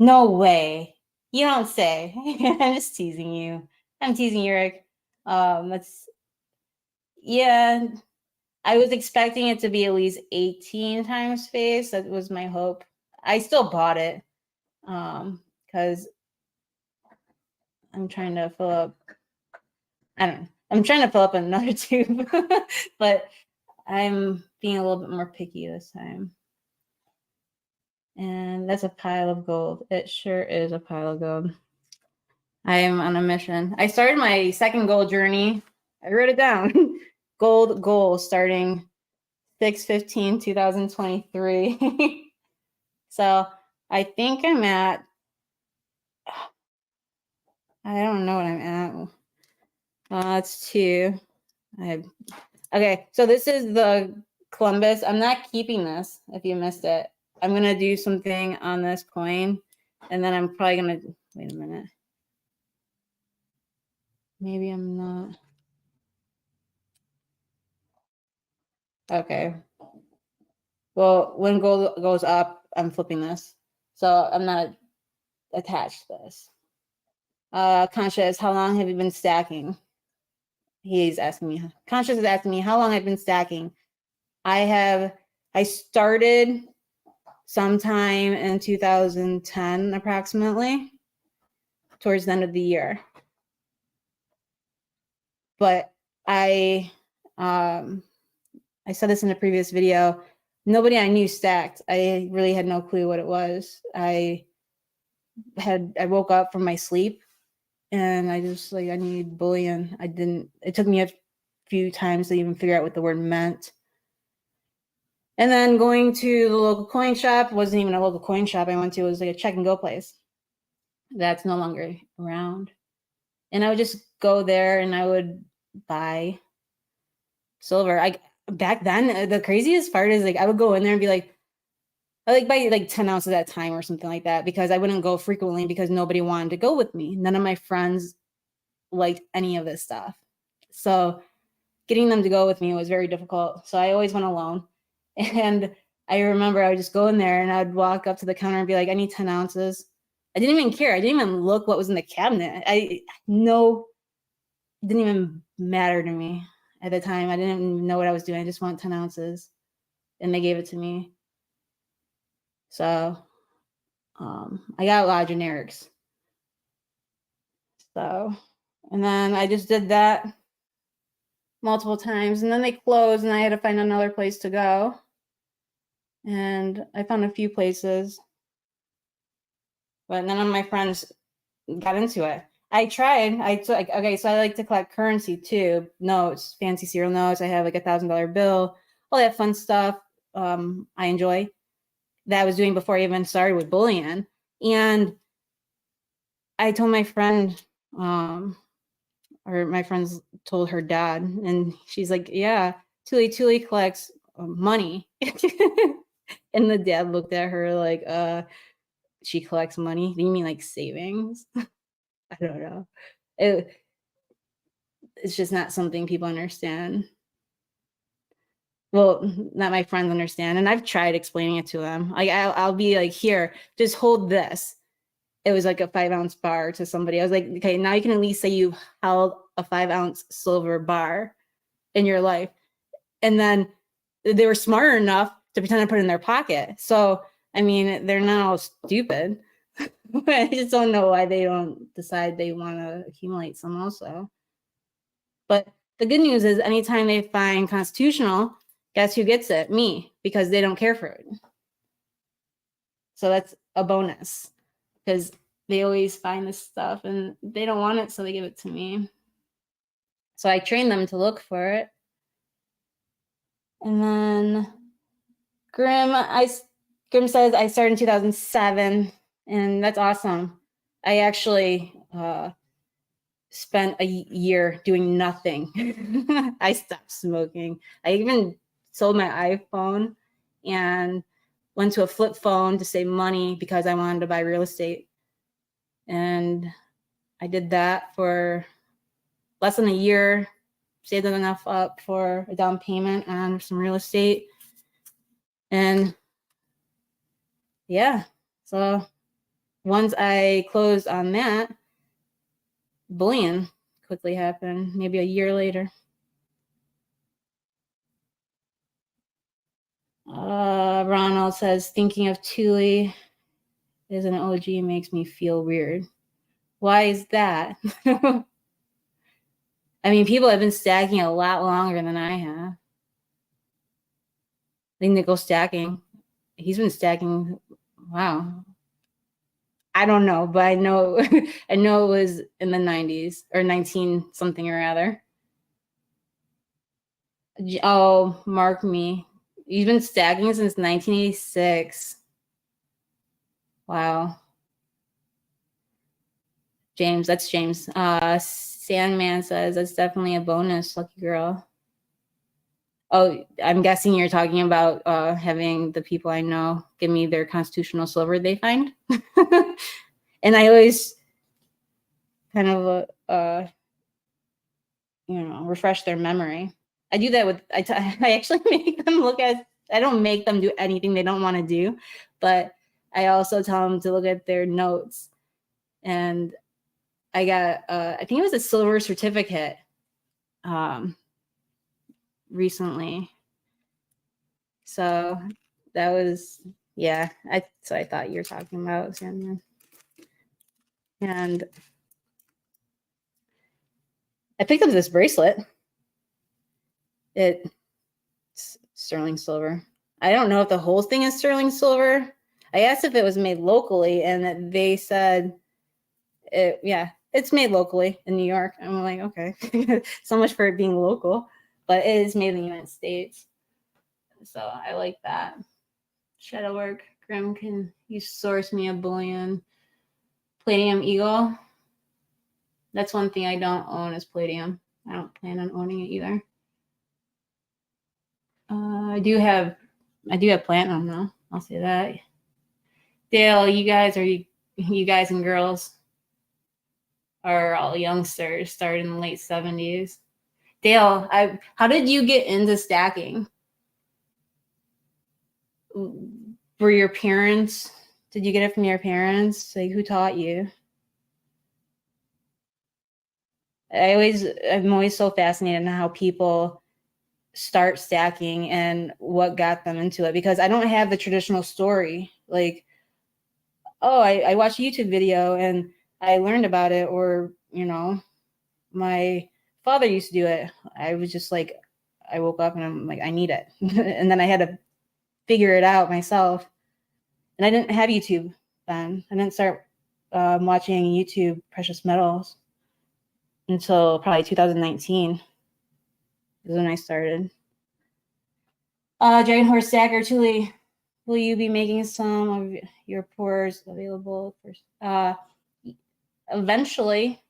[SPEAKER 1] No way. You don't say. I'm just teasing you. I'm teasing you, Rick. Yeah. I was expecting it to be at least 18 times face. That was my hope. I still bought it because I'm trying to fill up. I don't know. I'm trying to fill up another tube, but I'm being a little bit more picky this time. And that's a pile of gold. It sure is a pile of gold. I am on a mission. I started my second gold journey. I wrote it down. Gold goal starting 6/15/2023. So I think I'm at, I don't know what I'm at. That's 2. Okay, so this is the Columbus. I'm not keeping this if you missed it. I'm going to do something on this coin, and then I'm probably going to, wait a minute. Maybe I'm not. Okay. Well, when gold goes up, I'm flipping this. So I'm not attached to this. Conscious, how long have you been stacking? He's asking me. Conscious is asking me how long I've been stacking. I started sometime in 2010, approximately, towards the end of the year. But I said this in a previous video. Nobody I knew stacked. I really had no clue what it was. I woke up from my sleep and I just I need bullion. It took me a few times to even figure out what the word meant. And then going to the local coin shop, wasn't even a local coin shop I went to, it was like a check and go place. That's no longer around. And I would just go there and I would buy silver. Back then, the craziest part is I would go in there and be like, I buy 10 ounces at a time or something like that, because I wouldn't go frequently because nobody wanted to go with me. None of my friends liked any of this stuff. So getting them to go with me was very difficult. So I always went alone. And I remember I would just go in there and I'd walk up to the counter and be like, I need 10 ounces. I didn't even care. I didn't even look what was in the cabinet. It didn't even matter to me at the time. I didn't even know what I was doing. I just want 10 ounces. And they gave it to me. So I got a lot of generics. So, and then I just did that multiple times, and then they closed and I had to find another place to go. And I found a few places, but none of my friends got into it. I tried. Okay, so I like to collect currency too, notes, fancy serial notes. I have $1,000 bill, all that fun stuff. I enjoy. That I was doing before I even started with bullion. And I told my friend, or my friends told her dad, and she's like, yeah, TuliTuli collects money. And the dad looked at her like, she collects money? Do you mean savings? I don't know. It's just not something people understand. Well, not my friends understand. And I've tried explaining it to them. I'll be like, here, just hold this. It was like a 5-ounce bar to somebody. I was like, okay, now you can at least say you held a 5-ounce silver bar in your life. And then they were smart enough to pretend to put it in their pocket. So, I mean, they're not all stupid. I just don't know why they don't decide they want to accumulate some also. But the good news is anytime they find constitutional, guess who gets it? Me, because they don't care for it. So that's a bonus, because they always find this stuff and they don't want it, so they give it to me. So I train them to look for it. And then Grim says I started in 2007, and that's awesome. I actually spent a year doing nothing. I stopped smoking. I even sold my iPhone and went to a flip phone to save money because I wanted to buy real estate. And I did that for less than a year, saved enough up for a down payment on some real estate. And yeah, so once I closed on that, bullion quickly happened, maybe a year later. Ronald says, thinking of Tuli as an OG makes me feel weird. Why is that? I mean, people have been stacking a lot longer than I have. I think Nickel stacking, he's been stacking, wow. I don't know, but I know I know it was in the 90s or 19 something or other. Oh, mark me. He's been stacking since 1986. Wow. James, that's James. Sandman says that's definitely a bonus, lucky girl. Oh, I'm guessing you're talking about having the people I know give me their constitutional silver they find. And I always kind of refresh their memory. I do that with I actually make them look at, I don't make them do anything they don't want to do, but I also tell them to look at their notes. And I got I think it was a silver certificate recently. So that was, yeah, so I thought you were talking about Sandman. And I picked up this bracelet. It's sterling silver. I don't know if the whole thing is sterling silver. I asked if it was made locally, and they said, it's made locally in New York. I'm like, okay, so much for it being local, but it is made in the United States. So I like that. Shadow work. Grim, can you source me a bullion? Palladium Eagle. That's one thing I don't own is palladium. I don't plan on owning it either. I do have platinum though. I'll say that. Dale, you guys and girls are all youngsters, started in the late 70s. Dale, how did you get into stacking? Were your parents? Did you get it from your parents? Like, who taught you? I'm always so fascinated in how people start stacking and what got them into it, because I don't have the traditional story. Like, oh, I watched a YouTube video and I learned about it, or, my father used to do it. I was just like, I woke up and I'm like, I need it. And then I had to figure it out myself. And I didn't have YouTube then. I didn't start watching YouTube precious metals until probably 2019 is when I started. Dragon Horse Stacker, Tuli, will you be making some of your pours available for eventually?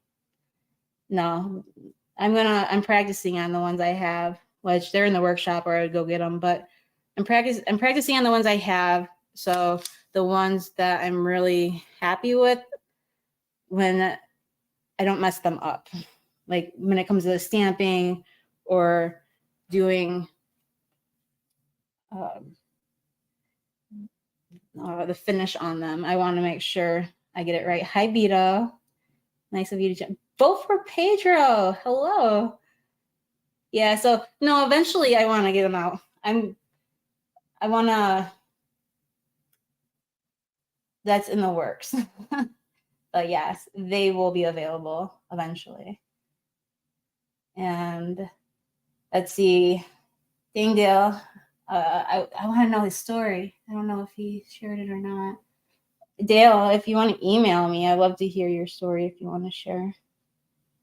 [SPEAKER 1] No, I'm practicing on the ones I have, which they're in the workshop, or I would go get them, but I'm practicing on the ones I have. So the ones that I'm really happy with, when I don't mess them up, like when it comes to the stamping or doing the finish on them, I want to make sure I get it right. Hi, Vito. Nice of you to vote for Pedro. Hello. Yeah, so no, eventually I want to get them out. I want to, that's in the works. But yes, they will be available eventually. And let's see, Dingdale, I want to know his story. I don't know if he shared it or not. Dale, if you want to email me, I'd love to hear your story if you want to share.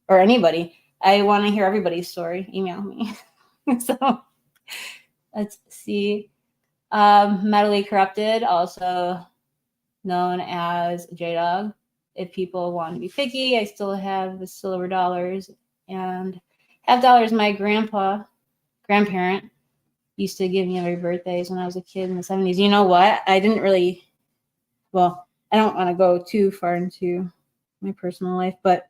[SPEAKER 1] Or anybody. I want to hear everybody's story. Email me. So let's see. Metally Corrupted, also known as J-Dog. If people want to be picky, I still have the silver dollars and half dollars. My grandparent used to give me every birthdays when I was a kid in the 70s. You know what? I didn't really, well, I don't want to go too far into my personal life, but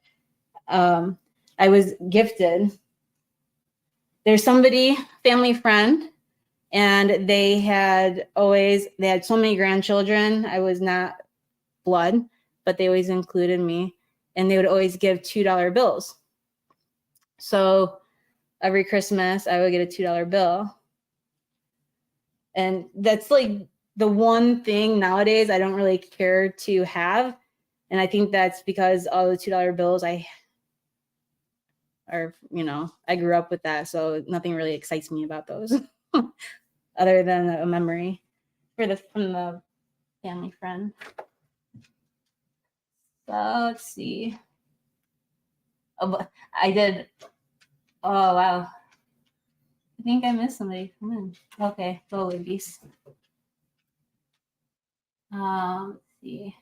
[SPEAKER 1] I was gifted. There's somebody, family friend, and they had so many grandchildren. I was not blood, but they always included me, and they would always give $2 bills. So every Christmas I would get a $2 bill. And that's like the one thing nowadays I don't really care to have. And I think that's because all the $2 bills I grew up with that. So nothing really excites me about those other than a memory from the family friend. So let's see. Oh, I did. Oh, wow. I think I missed somebody. Come in. Okay, go, ladies. Let's see.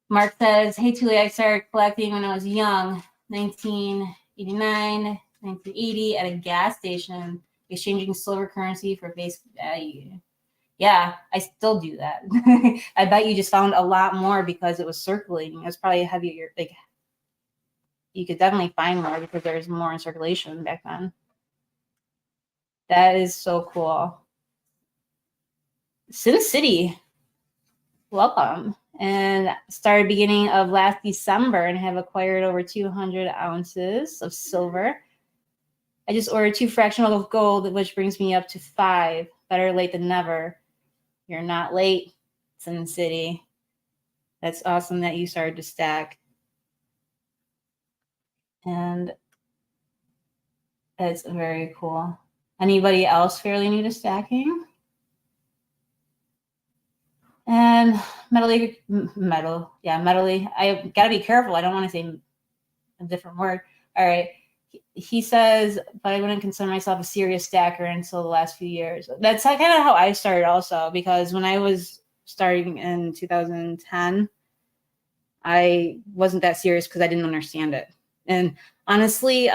[SPEAKER 1] Mark says, hey, Tuli, I started collecting when I was young, 1989, 1980, at a gas station, exchanging silver currency for face value. Yeah, I still do that. I bet you just found a lot more because it was circulating. It was probably heavier. Like, you could definitely find more because there's more in circulation back then. That is so cool. Sin City, welcome. And started beginning of last December and have acquired over 200 ounces of silver. I just ordered 2 fractional of gold, which brings me up to 5. Better late than never. You're not late, Sin City. That's awesome that you started to stack. And it's very cool. Anybody else fairly new to stacking? And metally. I gotta be careful. I don't want to say a different word. All right. He says, but I wouldn't consider myself a serious stacker until the last few years. That's kind of how I started also, because when I was starting in 2010, I wasn't that serious because I didn't understand it. And honestly,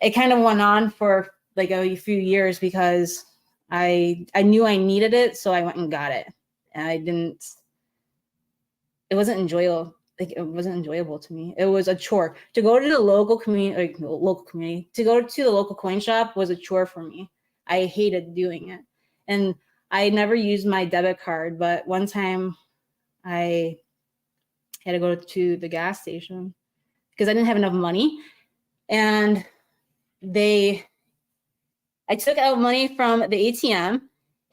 [SPEAKER 1] it kind of went on for like a few years because I knew I needed it, so I went and got it. And it wasn't enjoyable. Like, it wasn't enjoyable to me. It was a chore to go to the local community. To go to the local coin shop was a chore for me. I hated doing it, and I never used my debit card. But one time, I had to go to the gas station because I didn't have enough money, and I took out money from the ATM,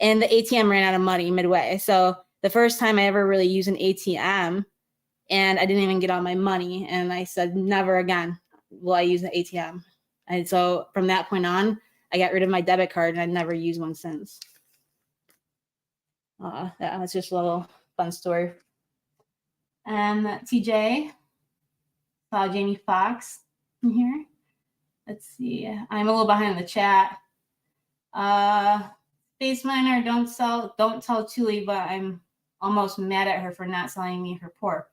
[SPEAKER 1] and the ATM ran out of money midway. So the first time I ever really used an ATM, and I didn't even get all my money. And I said, never again will I use an ATM. And so from that point on, I got rid of my debit card, and I've never used one since. That was just a little fun story. TJ, saw Jamie Foxx in here. Let's see. I'm a little behind the chat. Space Miner, don't tell Tuli, but I'm almost mad at her for not selling me her pork.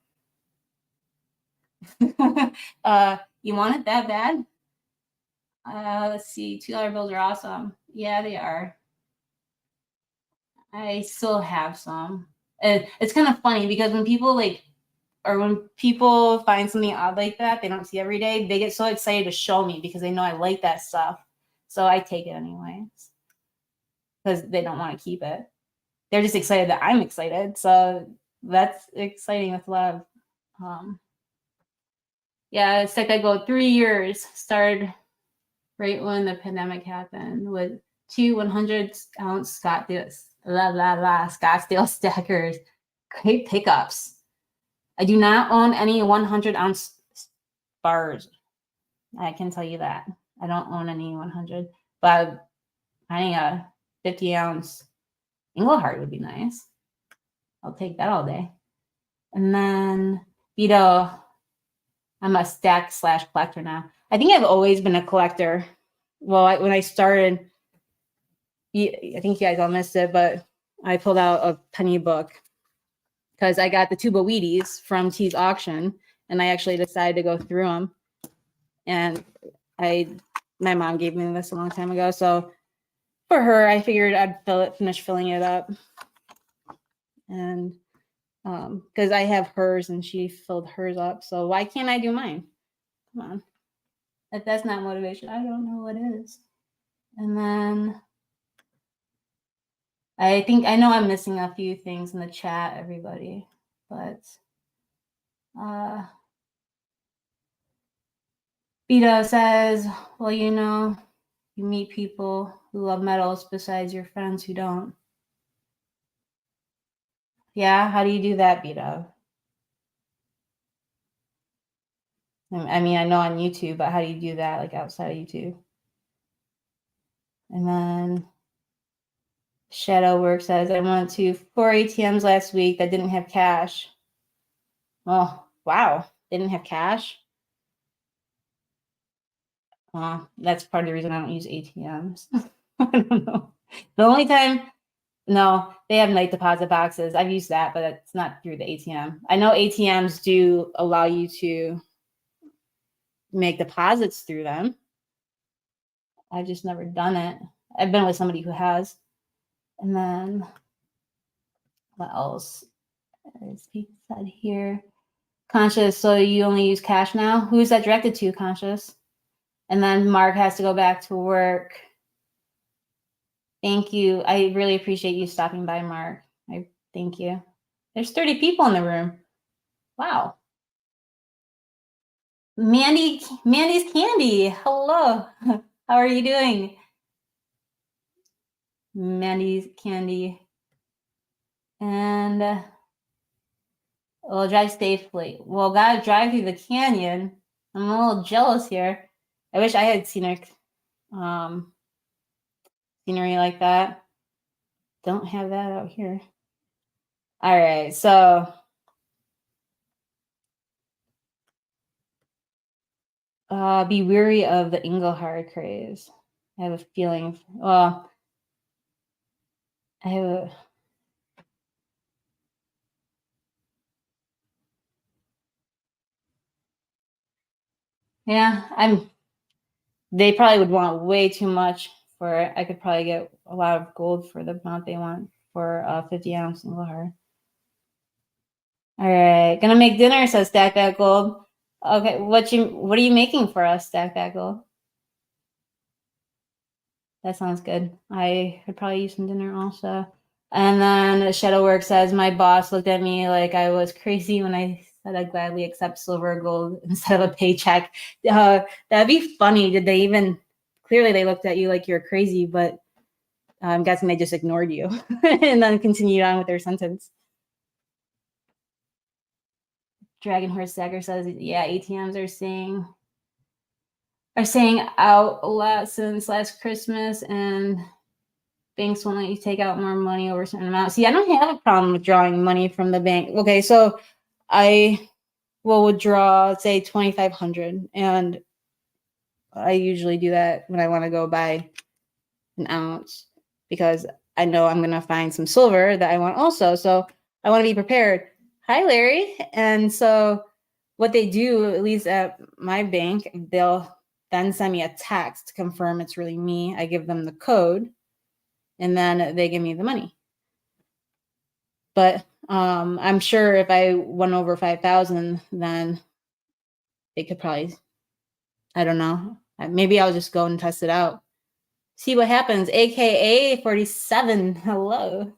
[SPEAKER 1] You want it that bad? Let's see. $2 bills are awesome. Yeah, they are. I still have some. It's kind of funny because when people when people find something odd like that they don't see every day, they get so excited to show me because they know I like that stuff. So I take it anyways because they don't want to keep it. They're just excited that I'm excited. So that's exciting. That's a lot of, yeah, it's like I go 3 years, started right when the pandemic happened with 2 100-ounce Scottsdale stackers. Great pickups. I do not own any 100-ounce bars. I can tell you that. I don't own any 100, but finding a 50-ounce Engelhart would be nice. I'll take that all day. And then Vito, I'm a stack / collector now. I think I've always been a collector. Well, when I started, I think you guys all missed it, but I pulled out a penny book because I got the tuba Wheaties from T's auction, and I actually decided to go through them. And my mom gave me this a long time ago, so for her, I figured I'd finish filling it up. And because I have hers and she filled hers up, so why can't I do mine? Come on. If that's not motivation, I don't know what is. And then I think I know I'm missing a few things in the chat, everybody. But Vito says, well, you know, you meet people who love metals besides your friends who don't. Yeah, how do you do that, Vito? I mean, I know on YouTube, but how do you do that, like outside of YouTube? And then Shadow Work says, I went to 4 ATMs last week that didn't have cash. Oh, wow. They didn't have cash? That's part of the reason I don't use ATMs. I don't know. The only time, no, they have night deposit boxes. I've used that, but it's not through the ATM. I know ATMs do allow you to make deposits through them. I've just never done it. I've been with somebody who has. And then what else is being said here? Conscious, so you only use cash now? Who's that directed to, Conscious? And then Mark has to go back to work. Thank you. I really appreciate you stopping by, Mark. Thank you. There's 30 people in the room. Wow. Mandy's Candy. Hello. How are you doing? Mandy's Candy. And well, drive safely. Well, gotta drive through the canyon. I'm a little jealous here. I wish I had scenery like that. Don't have that out here. All right, so be weary of the Engelhard craze. I have a feeling. Well, I have a. Yeah, they probably would want way too much for it. I could probably get a lot of gold for the amount they want for 50-ounce Engelhard. All right, gonna make dinner, says Stack That Gold. Okay, what are you making for us, Stack That Gold? That sounds good. I could probably use some dinner also. And then Shadowwork says, my boss looked at me like I was crazy when I said I'd gladly accept silver or gold instead of a paycheck. That'd be funny. Did they even, clearly they looked at you like you're crazy, but I'm guessing they just ignored you and then continued on with their sentence. Dragon Horse Dagger says, yeah, ATMs are saying out a lot since last Christmas, and banks won't let you take out more money over a certain amount. See, I don't have a problem with drawing money from the bank. Okay, so I will withdraw, say, $2,500, and I usually do that when I want to go buy an ounce because I know I'm going to find some silver that I want also. So I want to be prepared. Hi, Larry. And so what they do, at least at my bank, they'll then send me a text to confirm it's really me. I give them the code, and then they give me the money. But I'm sure if I went over 5,000, then they could probably, I don't know. Maybe I'll just go and test it out. See what happens. AKA 47. Hello.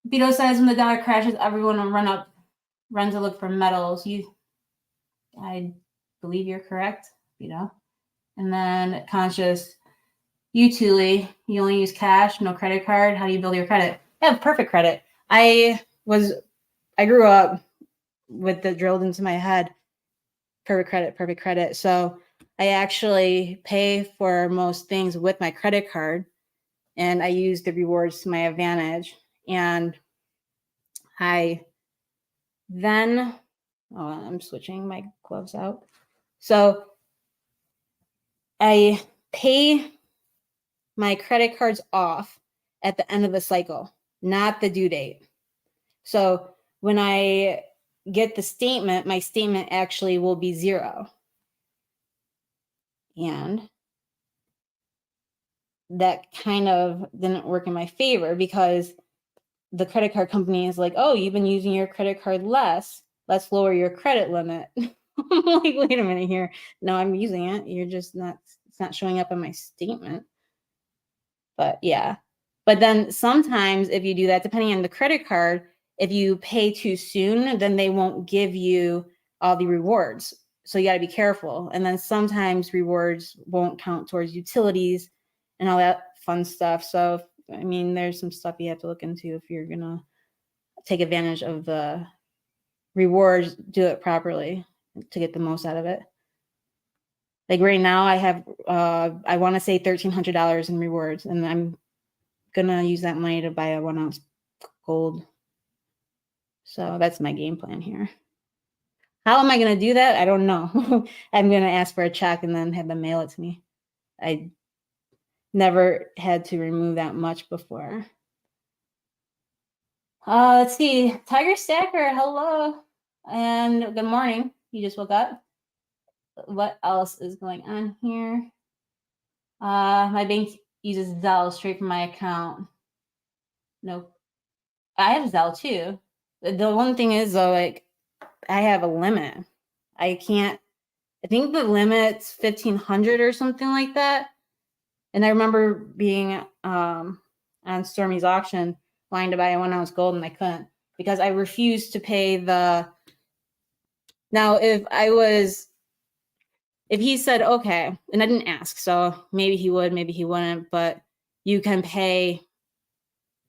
[SPEAKER 1] Beto says when the dollar crashes, everyone will run to look for metals. I believe you're correct, Beto. And then Conscious, TuliTuli, you only use cash, no credit card. How do you build your credit? I have perfect credit. I grew up with it drilled into my head. Perfect credit. So I actually pay for most things with my credit card, and I use the rewards to my advantage. And I then, I'm switching my gloves out. So I pay my credit cards off at the end of the cycle, not the due date. So when I get the statement, my statement actually will be 0. And that kind of didn't work in my favor because the credit card company is like, oh, you've been using your credit card less. Let's lower your credit limit. I'm like, wait a minute here. No, I'm using it. You're just not, it's not showing up in my statement. But yeah. But then sometimes if you do that, depending on the credit card, if you pay too soon, then they won't give you all the rewards. So you got to be careful. And then sometimes rewards won't count towards utilities and all that fun stuff. So, I mean, there's some stuff you have to look into if you're going to take advantage of the rewards, do it properly to get the most out of it. Like right now I have, I want to say $1,300 in rewards, and I'm going to use that money to buy a 1 ounce gold. So that's my game plan here. How am I going to do that? I don't know. I'm going to ask for a check and then have them mail it to me. I never had to remove that much before. Let's see. Tiger Stacker, hello. And good morning. You just woke up. What else is going on here? My bank uses Zelle straight from my account. Nope. I have Zelle too. The one thing is though, like I have a limit. I can't, I think the limit's 1,500 or something like that. And I remember being on Stormy's auction, wanting to buy a 1 ounce gold, and I couldn't because I refused to pay the. Now, if he said, okay, and I didn't ask, so maybe he would, maybe he wouldn't, but you can pay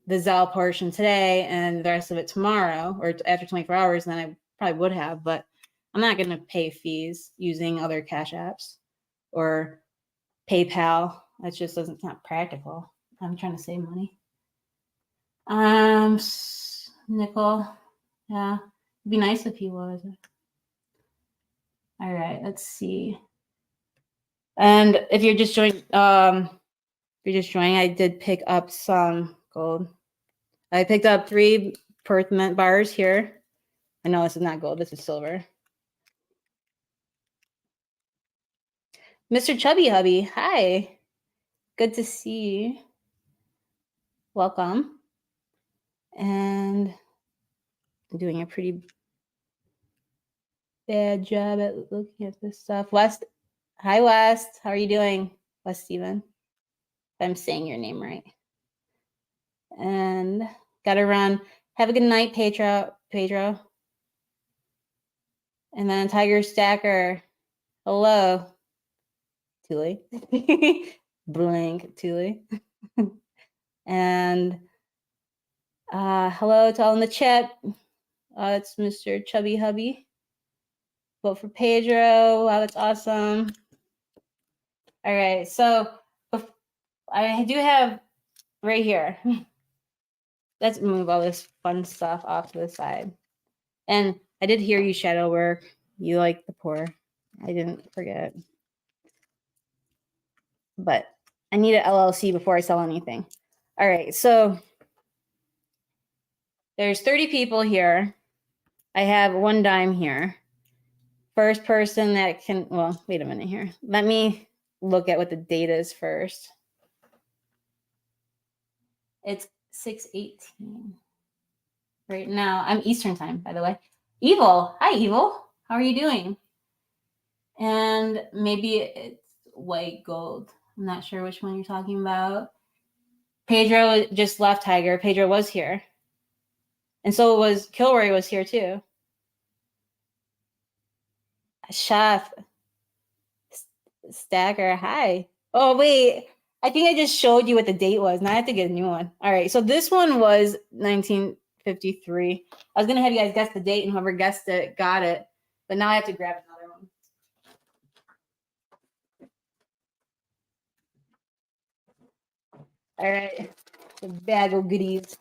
[SPEAKER 1] the Zelle portion today and the rest of it tomorrow or after 24 hours, then I probably would have, but I'm not going to pay fees using other cash apps or PayPal. That just doesn't, it's not practical. I'm trying to save money. Nickel. Yeah, it'd be nice if he was. All right, let's see. And if you're just joining, I did pick up some gold. I picked up 3 pertinent bars here. I know this is not gold, this is silver. Mr. Chubby Hubby, hi. Good to see you. Welcome. And I'm doing a pretty bad job at looking at this stuff. West, hi West. How are you doing? West Steven. If I'm saying your name right. And gotta run. Have a good night, Pedro. And then Tiger Stacker. Hello. Tuli. Blank Tuli. And hello to all in the chat. It's Mr. Chubby Hubby. Vote for Pedro. Wow, that's awesome. All right, so I do have right here. Let's move all this fun stuff off to the side. And I did hear you, Shadow Work. You like the poor. I didn't forget. But I need an LLC before I sell anything. All right, so there's 30 people here. I have 1 dime here. First person that can, well, wait a minute here. Let me look at what the date is first. It's 6:18 right now. I'm Eastern time, by the way. Evil, hi Evil. How are you doing? And maybe it's white gold. I'm not sure which one you're talking about. Pedro just left Tiger. Pedro was here. And so was Kilroy was here too. Chef Stacker, hi. Oh, wait. I think I just showed you what the date was. Now I have to get a new one. All right. So this one was 1953. I was going to have you guys guess the date, and whoever guessed it got it. But now I have to grab another one. All right. The bag of goodies.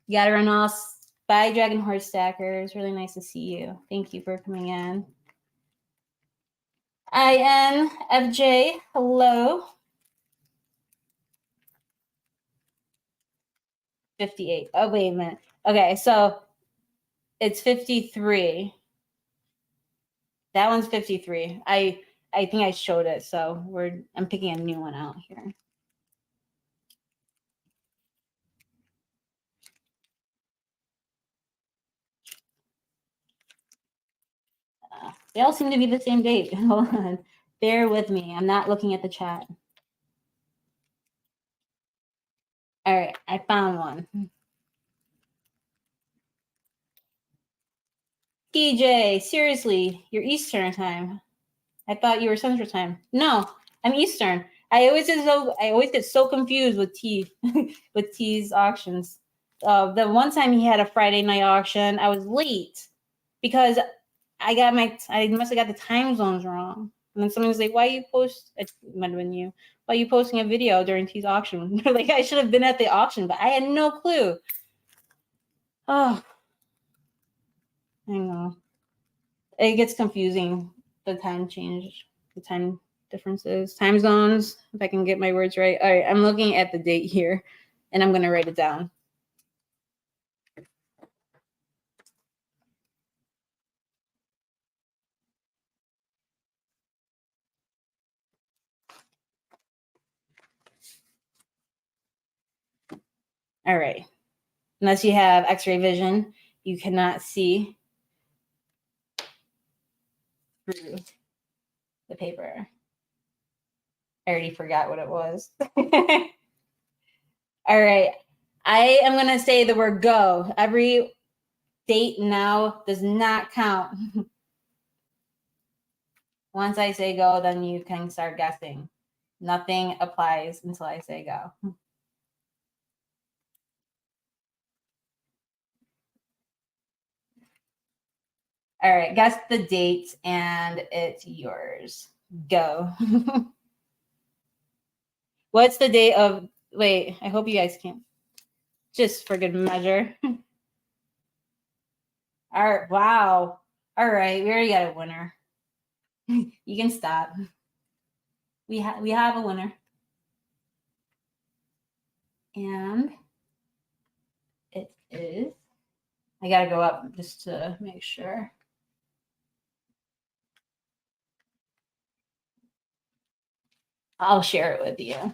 [SPEAKER 1] You got to run off. Bye, Dragon Horse Stackers. Really nice to see you. Thank you for coming in. INFJ, hello. 58. Oh, wait a minute. Okay, so it's 53. That one's 53. I think I showed it, so I'm picking a new one out here. They all seem to be the same date. Hold on. Bear with me. I'm not looking at the chat. All right, I found one. TJ, seriously, you're Eastern time. I thought you were Central time. No, I'm Eastern. I always get so confused with with T's auctions. The one time he had a Friday night auction, I was late because I must have got the time zones wrong. And then someone was like, "Why you post?" It might have been you. Why you posting a video during T's auction? Like I should have been at the auction, but I had no clue. Oh, I know. It gets confusing. The time change, the time differences, time zones. If I can get my words right. All right, I'm looking at the date here, and I'm gonna write it down. All right. Unless you have X-ray vision, you cannot see through the paper. I already forgot what it was. All right. I am going to say the word go. Every date now does not count. Once I say go, then you can start guessing. Nothing applies until I say go. All right. Guess the date and it's yours. Go. What's the date of, wait, I hope you guys can't. Just for good measure. All right, wow. All right, we already got a winner. You can stop. We have a winner. And it is, I gotta go up just to make sure. I'll share it with you.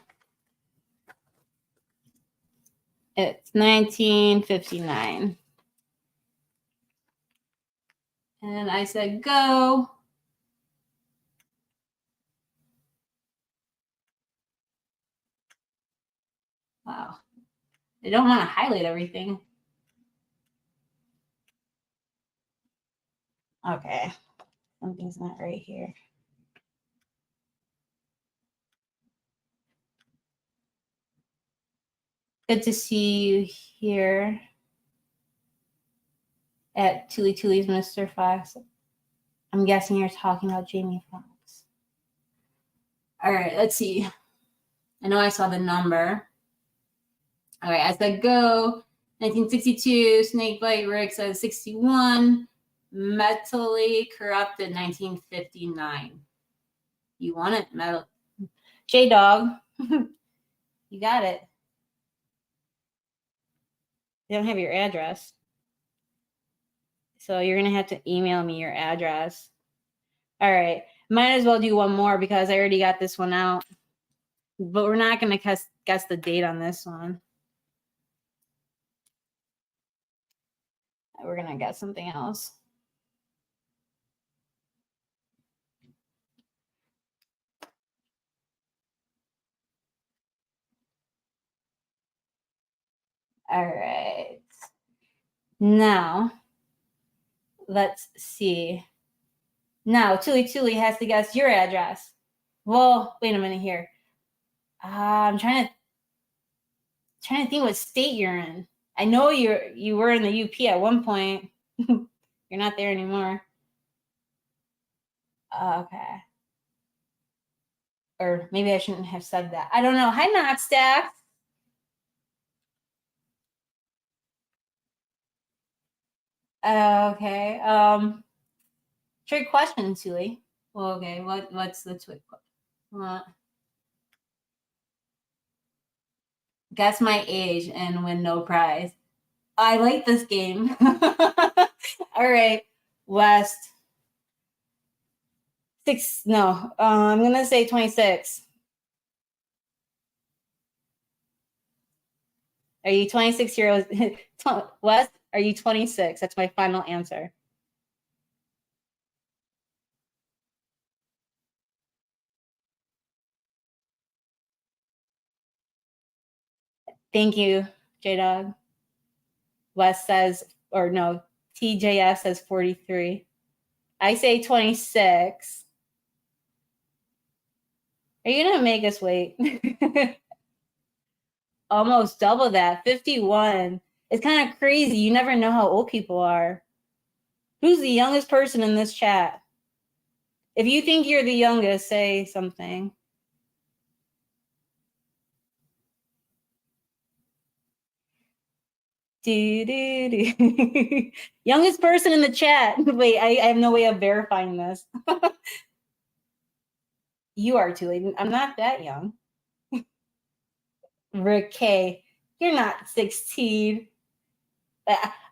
[SPEAKER 1] It's 1959. And I said go. Wow. I don't want to highlight everything. Okay. Something's not right here. Good to see you here at TuliTuli's Mr. Fox. I'm guessing you're talking about Jamie Foxx. All right, let's see. I know I saw the number. All right, I said go. 1962, Snakebite Rick says 61. Mentally Corrupted, 1959. You want it, metal. J Dog. You got it. They don't have your address. So you're going to have to email me your address. All right. Might as well do one more because I already got this one out. But we're not going to guess the date on this one. We're going to guess something else. All right. Now, let's see. Now, TuliTuli has to guess your address. Well, wait a minute here. I'm trying to think what state you're in. I know you were in the UP at one point. You're not there anymore. Okay. Or maybe I shouldn't have said that. I don't know. Hi, Not Staff. Okay. Trick question, Tuli. Well, okay. What's the trick question? Guess my age and win no prize. I like this game. All right, West. I'm gonna say 26. Are you 26 years West? Are you 26? That's my final answer. Thank you, J Dog. West says, or no, TJF says 43. I say 26. Are you going to make us wait? Almost double that. 51. It's kind of crazy. You never know how old people are. Who's the youngest person in this chat? If you think you're the youngest, say something. Youngest person in the chat. Wait, I have no way of verifying this. You are, Tuli. I'm not that young. Rick K, you're not 16.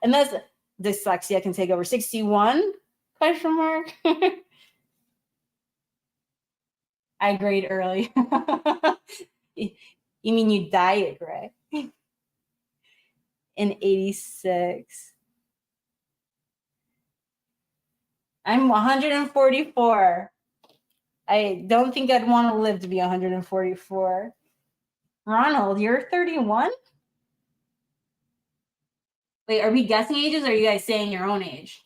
[SPEAKER 1] Unless dyslexia can take over. 61? Question mark. I grade early. You mean you diet, right? In 86. I'm 144. I don't think I'd want to live to be 144. Ronald, you're 31? Wait, are we guessing ages or are you guys saying your own age?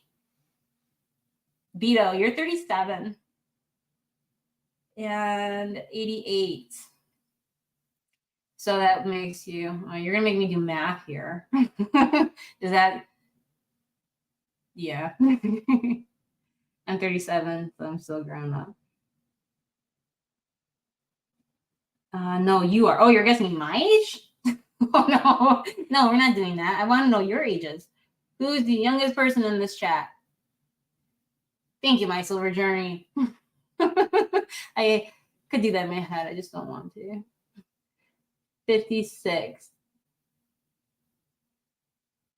[SPEAKER 1] Beto, you're 37. And 88. So that makes you, oh, you're going to make me do math here. Is that, yeah. I'm 37, so I'm still grown up. No, you are. Oh, you're guessing my age? Oh, no. No, we're not doing that. I want to know your ages. Who's the youngest person in this chat? Thank you, my silver journey. I could do that in my head. I just don't want to. 56.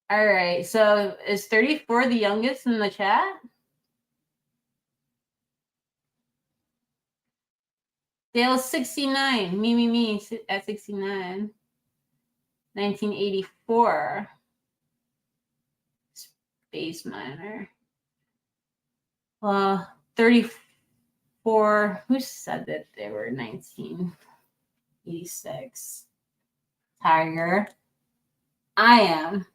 [SPEAKER 1] All right. So is 34 the youngest in the chat? Dale's 69. Me at 69. 1984. Space Miner. 34. Who said that they were 1986? Tiger. I am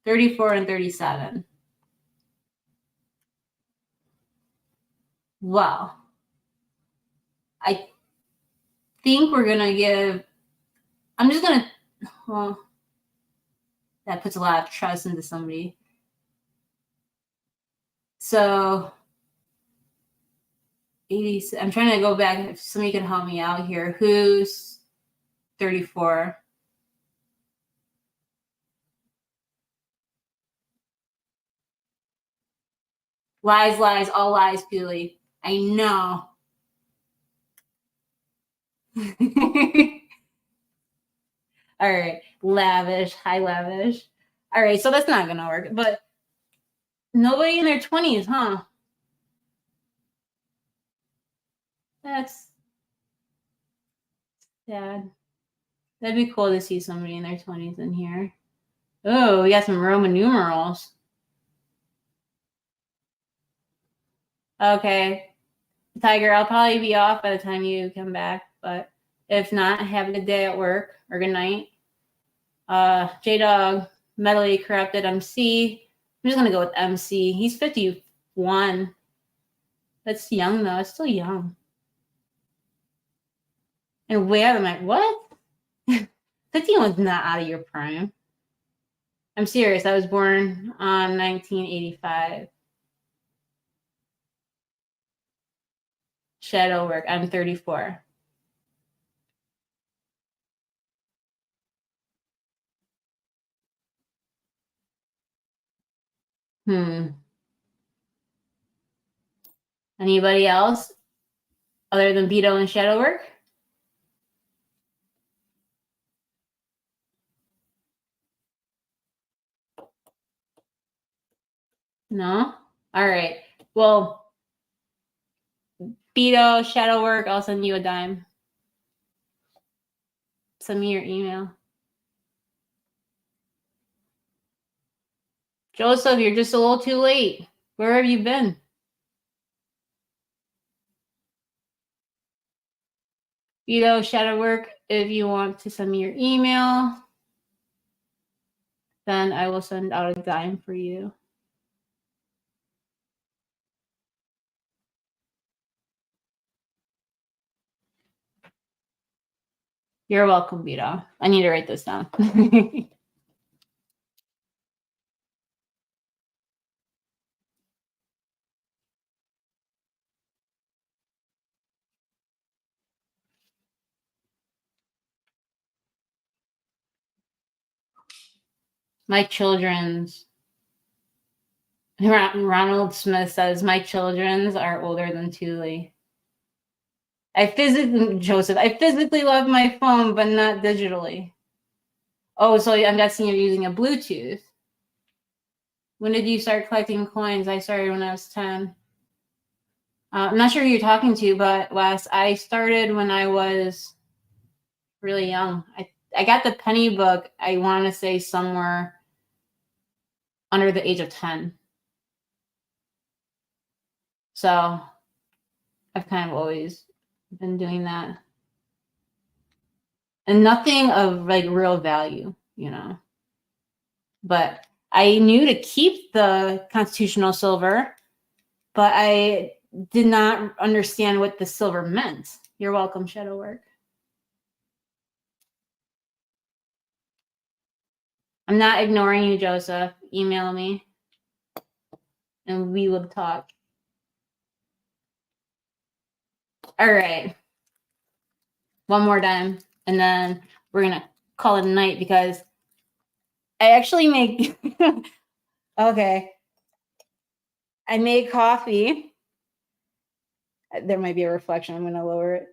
[SPEAKER 1] 34 and 37. Well, I think we're going to give, I'm just going to, well, that puts a lot of trust into somebody. So 80, I'm trying to go back. If somebody can help me out here. Who's 34? Lies, all lies, Tuli. I know. All right, lavish, high lavish. All right, so that's not gonna work. But nobody in their 20s, huh? That's sad. That'd be cool to see somebody in their 20s in here. Oh, we got some Roman numerals. Okay, Tiger, I'll probably be off by the time you come back, but if not, have a good day at work or good night. J-Dog, Mentally Corrupted MC. I'm just gonna go with MC. He's 51. That's young though. It's still young. And way out of my what? 51's not out of your prime. I'm serious. I was born on 1985. Shadow work. I'm 34. Anybody else other than Beto and Shadow work? No? All right. Well, Beto, Shadow work, I'll send you a dime. Send me your email. Joseph, you're just a little too late. Where have you been? Beto, Shadow work, if you want to send me your email, then I will send out a dime for you. You're welcome, Vito. I need to write this down. My children's. Ronald Smith says, my children's are older than Tuli. Joseph, I physically love my phone, but not digitally. Oh, so I'm guessing you're using a Bluetooth. When did you start collecting coins? I started when I was 10. I'm not sure who you're talking to, but Wes, I started when I was really young. I got the penny book, I want to say somewhere under the age of 10. So I've kind of always been doing that. And nothing of like real value, you know. But I knew to keep the constitutional silver, but I did not understand what the silver meant. You're welcome, Shadow Work. I'm not ignoring you, Joseph. Email me and we will talk. All right. One more time. And then we're going to call it a night because I actually make... Okay. I made coffee. There might be a reflection. I'm going to lower it.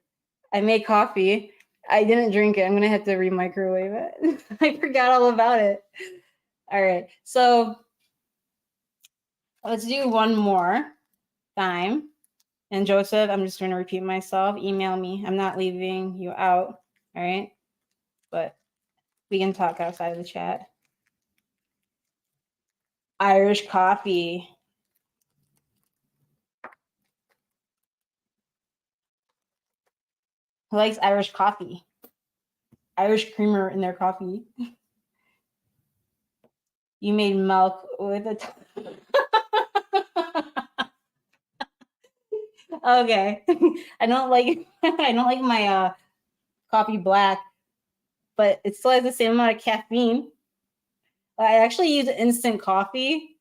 [SPEAKER 1] I made coffee. I didn't drink it. I'm going to have to re-microwave it. I forgot all about it. All right. So let's do one more time. And Joseph, I'm just going to repeat myself. Email me. I'm not leaving you out. All right. But we can talk outside of the chat. Irish coffee. Who likes Irish coffee? Irish creamer in their coffee. You made milk with a... Okay. I don't like my coffee black, but it still has the same amount of caffeine. I actually use instant coffee.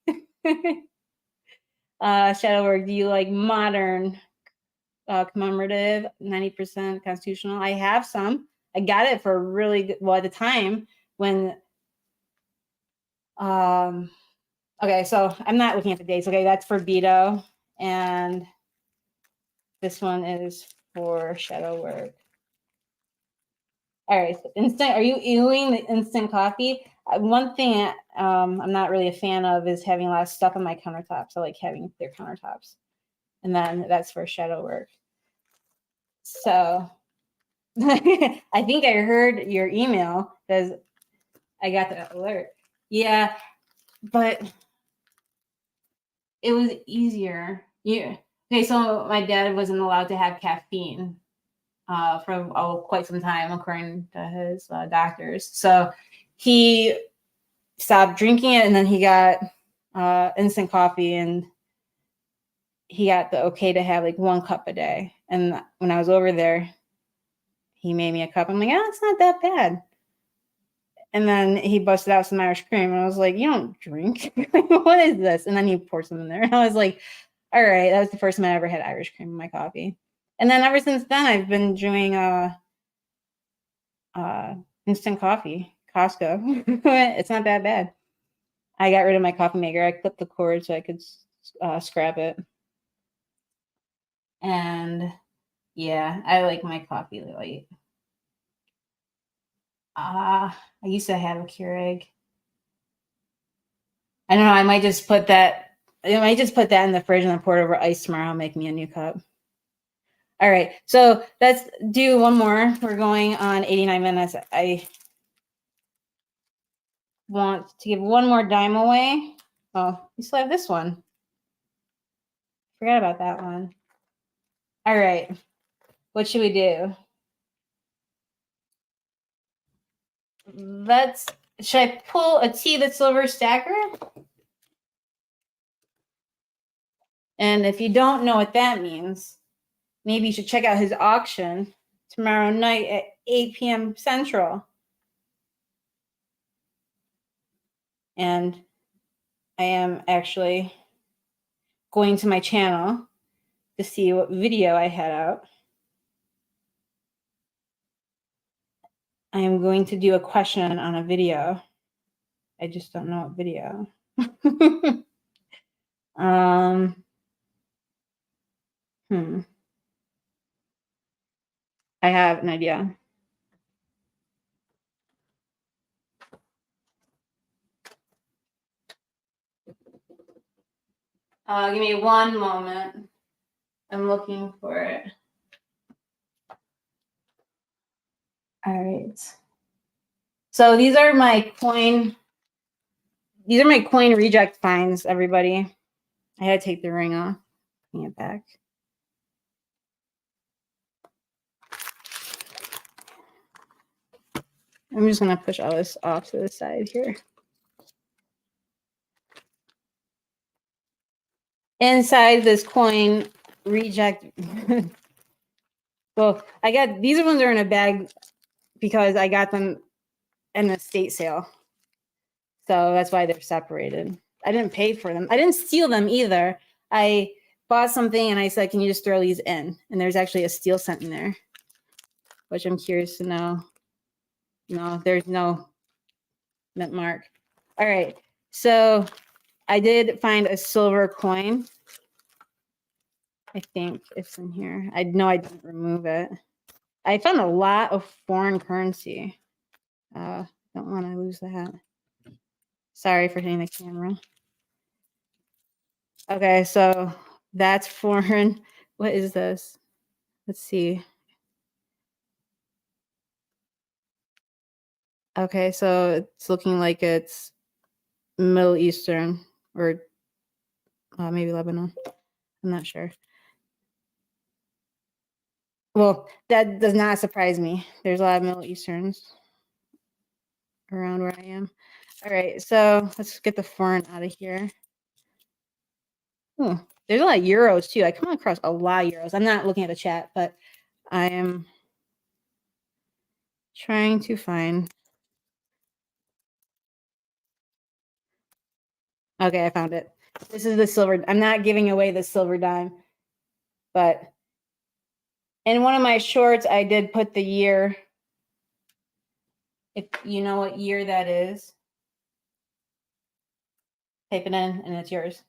[SPEAKER 1] Shadowwork, do you like modern commemorative, 90% constitutional? I have some. I got it for really good, well, at the time when, okay, so I'm not looking at the dates. Okay, that's for Beto. And this one is for Shadowwork. All right, so instant, are you doing the instant coffee? One thing I'm not really a fan of is having a lot of stuff on my countertops. I like having clear countertops. And then that's for Shadowwork. So I think I heard your email because I got the alert. Yeah, but it was easier. Yeah. Okay, so my dad wasn't allowed to have caffeine for quite some time, according to his doctors. So he stopped drinking it, and then he got instant coffee, and he got the okay to have like 1 cup a day. And when I was over there, he made me a cup. I'm like, oh, it's not that bad. And then he busted out some Irish cream, and I was like, you don't drink. What is this? And then he poured some in there. And I was like, all right, that was the first time I ever had Irish cream in my coffee. And then ever since then, I've been doing instant coffee, Costco. It's not that bad. I got rid of my coffee maker. I clipped the cord so I could scrap it. And yeah, I like my coffee light. I used to have a Keurig. I don't know. I might just put that. I might just put that in the fridge and then pour it over ice tomorrow. Make me a new cup. All right. So let's do one more. We're going on 89 minutes. I want to give one more dime away. Oh, we still have this one. Forgot about that one. All right. What should we do? Should I pull a T the Silver Stacker? And if you don't know what that means, maybe you should check out his auction. tomorrow night at 8 p.m. Central. And I am actually going to my channel to see what video I had out. I am going to do a question on a video. I just don't know what video. I have an idea. Give me one moment. I'm looking for it. All right. So these are my coin reject finds, everybody. I had to take the ring off, bring it back. I'm just gonna push all this off to the side here. Inside this coin reject, well, I got these ones are in a bag because I got them in an estate sale. So that's why they're separated. I didn't pay for them. I didn't steal them either. I bought something and I said, can you just throw these in? And there's actually a steal cent in there, which I'm curious to know. No, there's no mint mark. All right. So I did find a silver coin. I think it's in here. I know I didn't remove it. I found a lot of foreign currency. Don't want to lose that. Sorry for hitting the camera. Okay, so that's foreign. What is this? Let's see. Okay, so it's looking like it's Middle Eastern or maybe Lebanon. I'm not sure. Well, that does not surprise me. There's a lot of Middle Easterns around where I am. All right, so let's get the foreign out of here. Oh, there's a lot of euros too. I come across a lot of euros. I'm not looking at the chat, but I am trying to find. Okay, I found it. This is the silver. I'm not giving away the silver dime, but in one of my shorts, I did put the year. If you know what year that is, type it in and it's yours.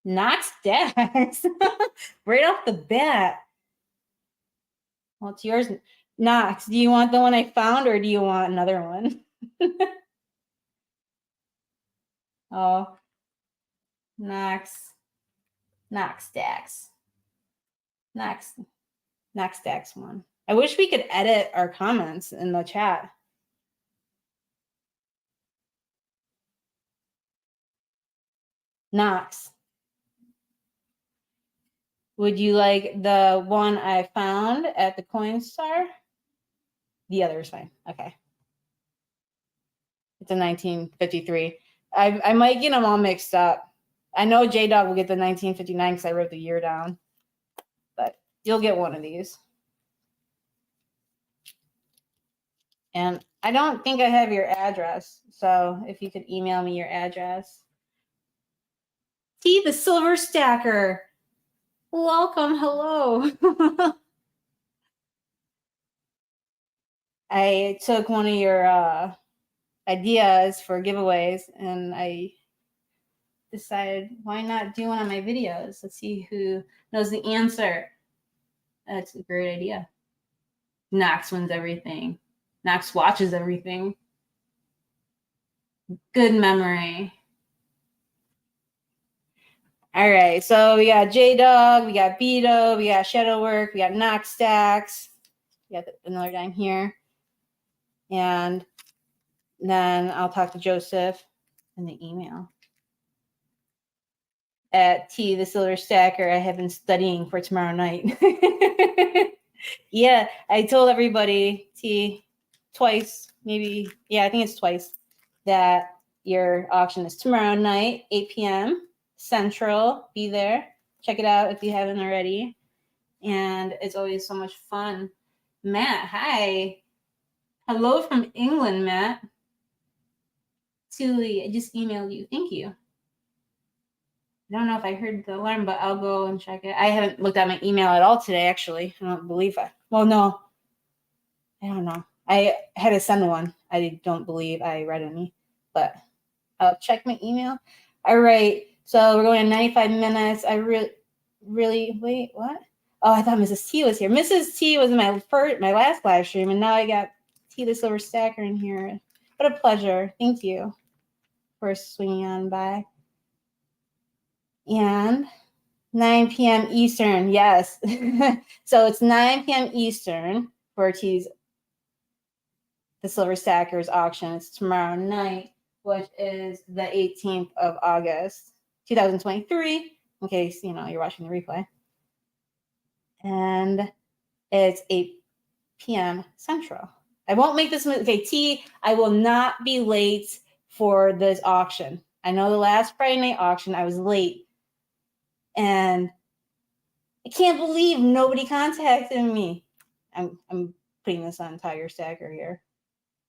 [SPEAKER 1] Knox Dax. Right off the bat. Well, it's yours. Knox, do you want the one I found or do you want another one? Oh, Knox Dax. Knox Dax one. I wish we could edit our comments in the chat. Knox. Would you like the one I found at the Coinstar? The other is fine. Okay. It's a 1953. I might get them all mixed up. I know J-Dog will get the 1959 because I wrote the year down. But you'll get one of these. And I don't think I have your address. So if you could email me your address. T, the Silver Stacker. Welcome. Hello. I took one of your ideas for giveaways and I decided why not do one of my videos? Let's see who knows the answer. That's a great idea. Knox wins everything. Knox watches everything. Good memory. All right, so we got J-Dog, we got Beto, we got Shadowwork, we got Knox Stacks. We got another dime here. And then I'll talk to Joseph in the email. At T, the Silver Stacker, I have been studying for tomorrow night. Yeah, I told everybody, T, twice, maybe, yeah, I think it's twice, that your auction is tomorrow night, 8 p.m. Central. Be there. Check it out if you haven't already. And it's always so much fun. Matt, hi. Hello from England, Matt. Tuli, I just emailed you. Thank you. I don't know if I heard the alarm, but I'll go and check it. I haven't looked at my email at all today, actually. I don't believe I. Well, no. I don't know. I had to send one. I don't believe I read any, but I'll check my email. All right. So we're going to 95 minutes. I really, wait, what? Oh, I thought Mrs. T was here. Mrs. T was my last live stream, and now I got T the Silver Stacker in here. What a pleasure. Thank you for swinging on by. And 9 p.m. Eastern, yes. So it's 9 p.m. Eastern for T's the Silver Stackers auction. It's tomorrow night, which is the 18th of August, 2023, in case, you're watching the replay. And it's 8 p.m. Central. I won't make this move. Okay, T, I will not be late for this auction. I know the last Friday night auction, I was late. And I can't believe nobody contacted me. I'm putting this on Tiger Stacker here.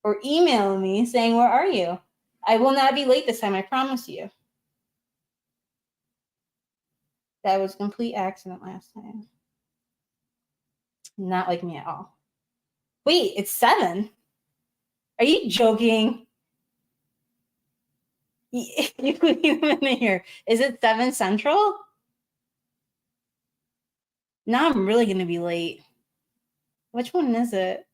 [SPEAKER 1] Or email me saying, where are you? I will not be late this time, I promise you. That was a complete accident last time. Not like me at all. Wait, it's 7? Are you joking? You leave them in here. Is it 7 Central? Now I'm really going to be late. Which one is it?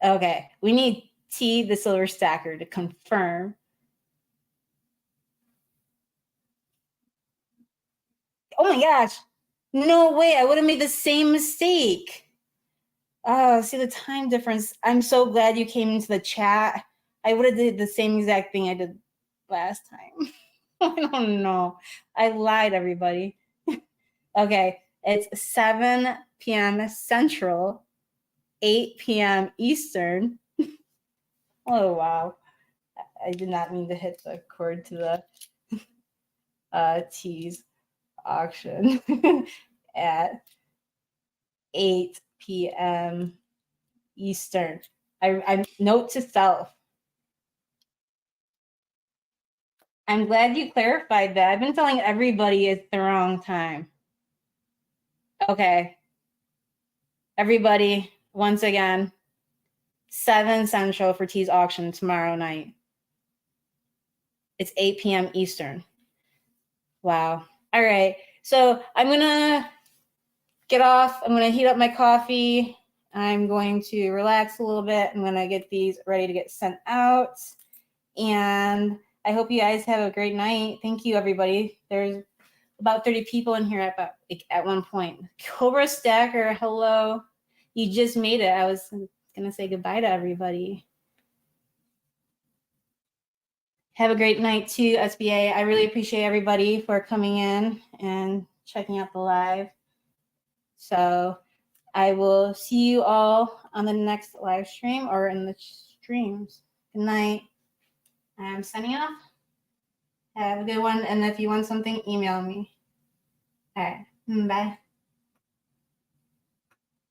[SPEAKER 1] Okay, we need T, the Silver Stacker, to confirm. Oh my gosh. No way. I would have made the same mistake. Oh, see the time difference. I'm so glad you came into the chat. I would have did the same exact thing I did last time. I don't know. I lied, everybody. Okay, it's 7 p.m. Central, 8 p.m. Eastern. Oh, wow. I did not mean to hit the cord to the T's auction at 8 p.m. Eastern. I note to self. I'm glad you clarified that. I've been telling everybody it's the wrong time. Okay. Everybody, once again, 7 Central for T's auction tomorrow night. It's 8 p.m. Eastern. Wow. All right. So I'm going to get off. I'm going to heat up my coffee. I'm going to relax a little bit. I'm going to get these ready to get sent out. And I hope you guys have a great night. Thank you, everybody. There's about 30 people in here at one point. Cobra Stacker, hello. You just made it. I was going to say goodbye to everybody. Have a great night too, SBA. I really appreciate everybody for coming in and checking out the live. So I will see you all on the next live stream or in the streams. Good night. I'm signing off. Have a good one. And if you want something, email me. All right. Bye.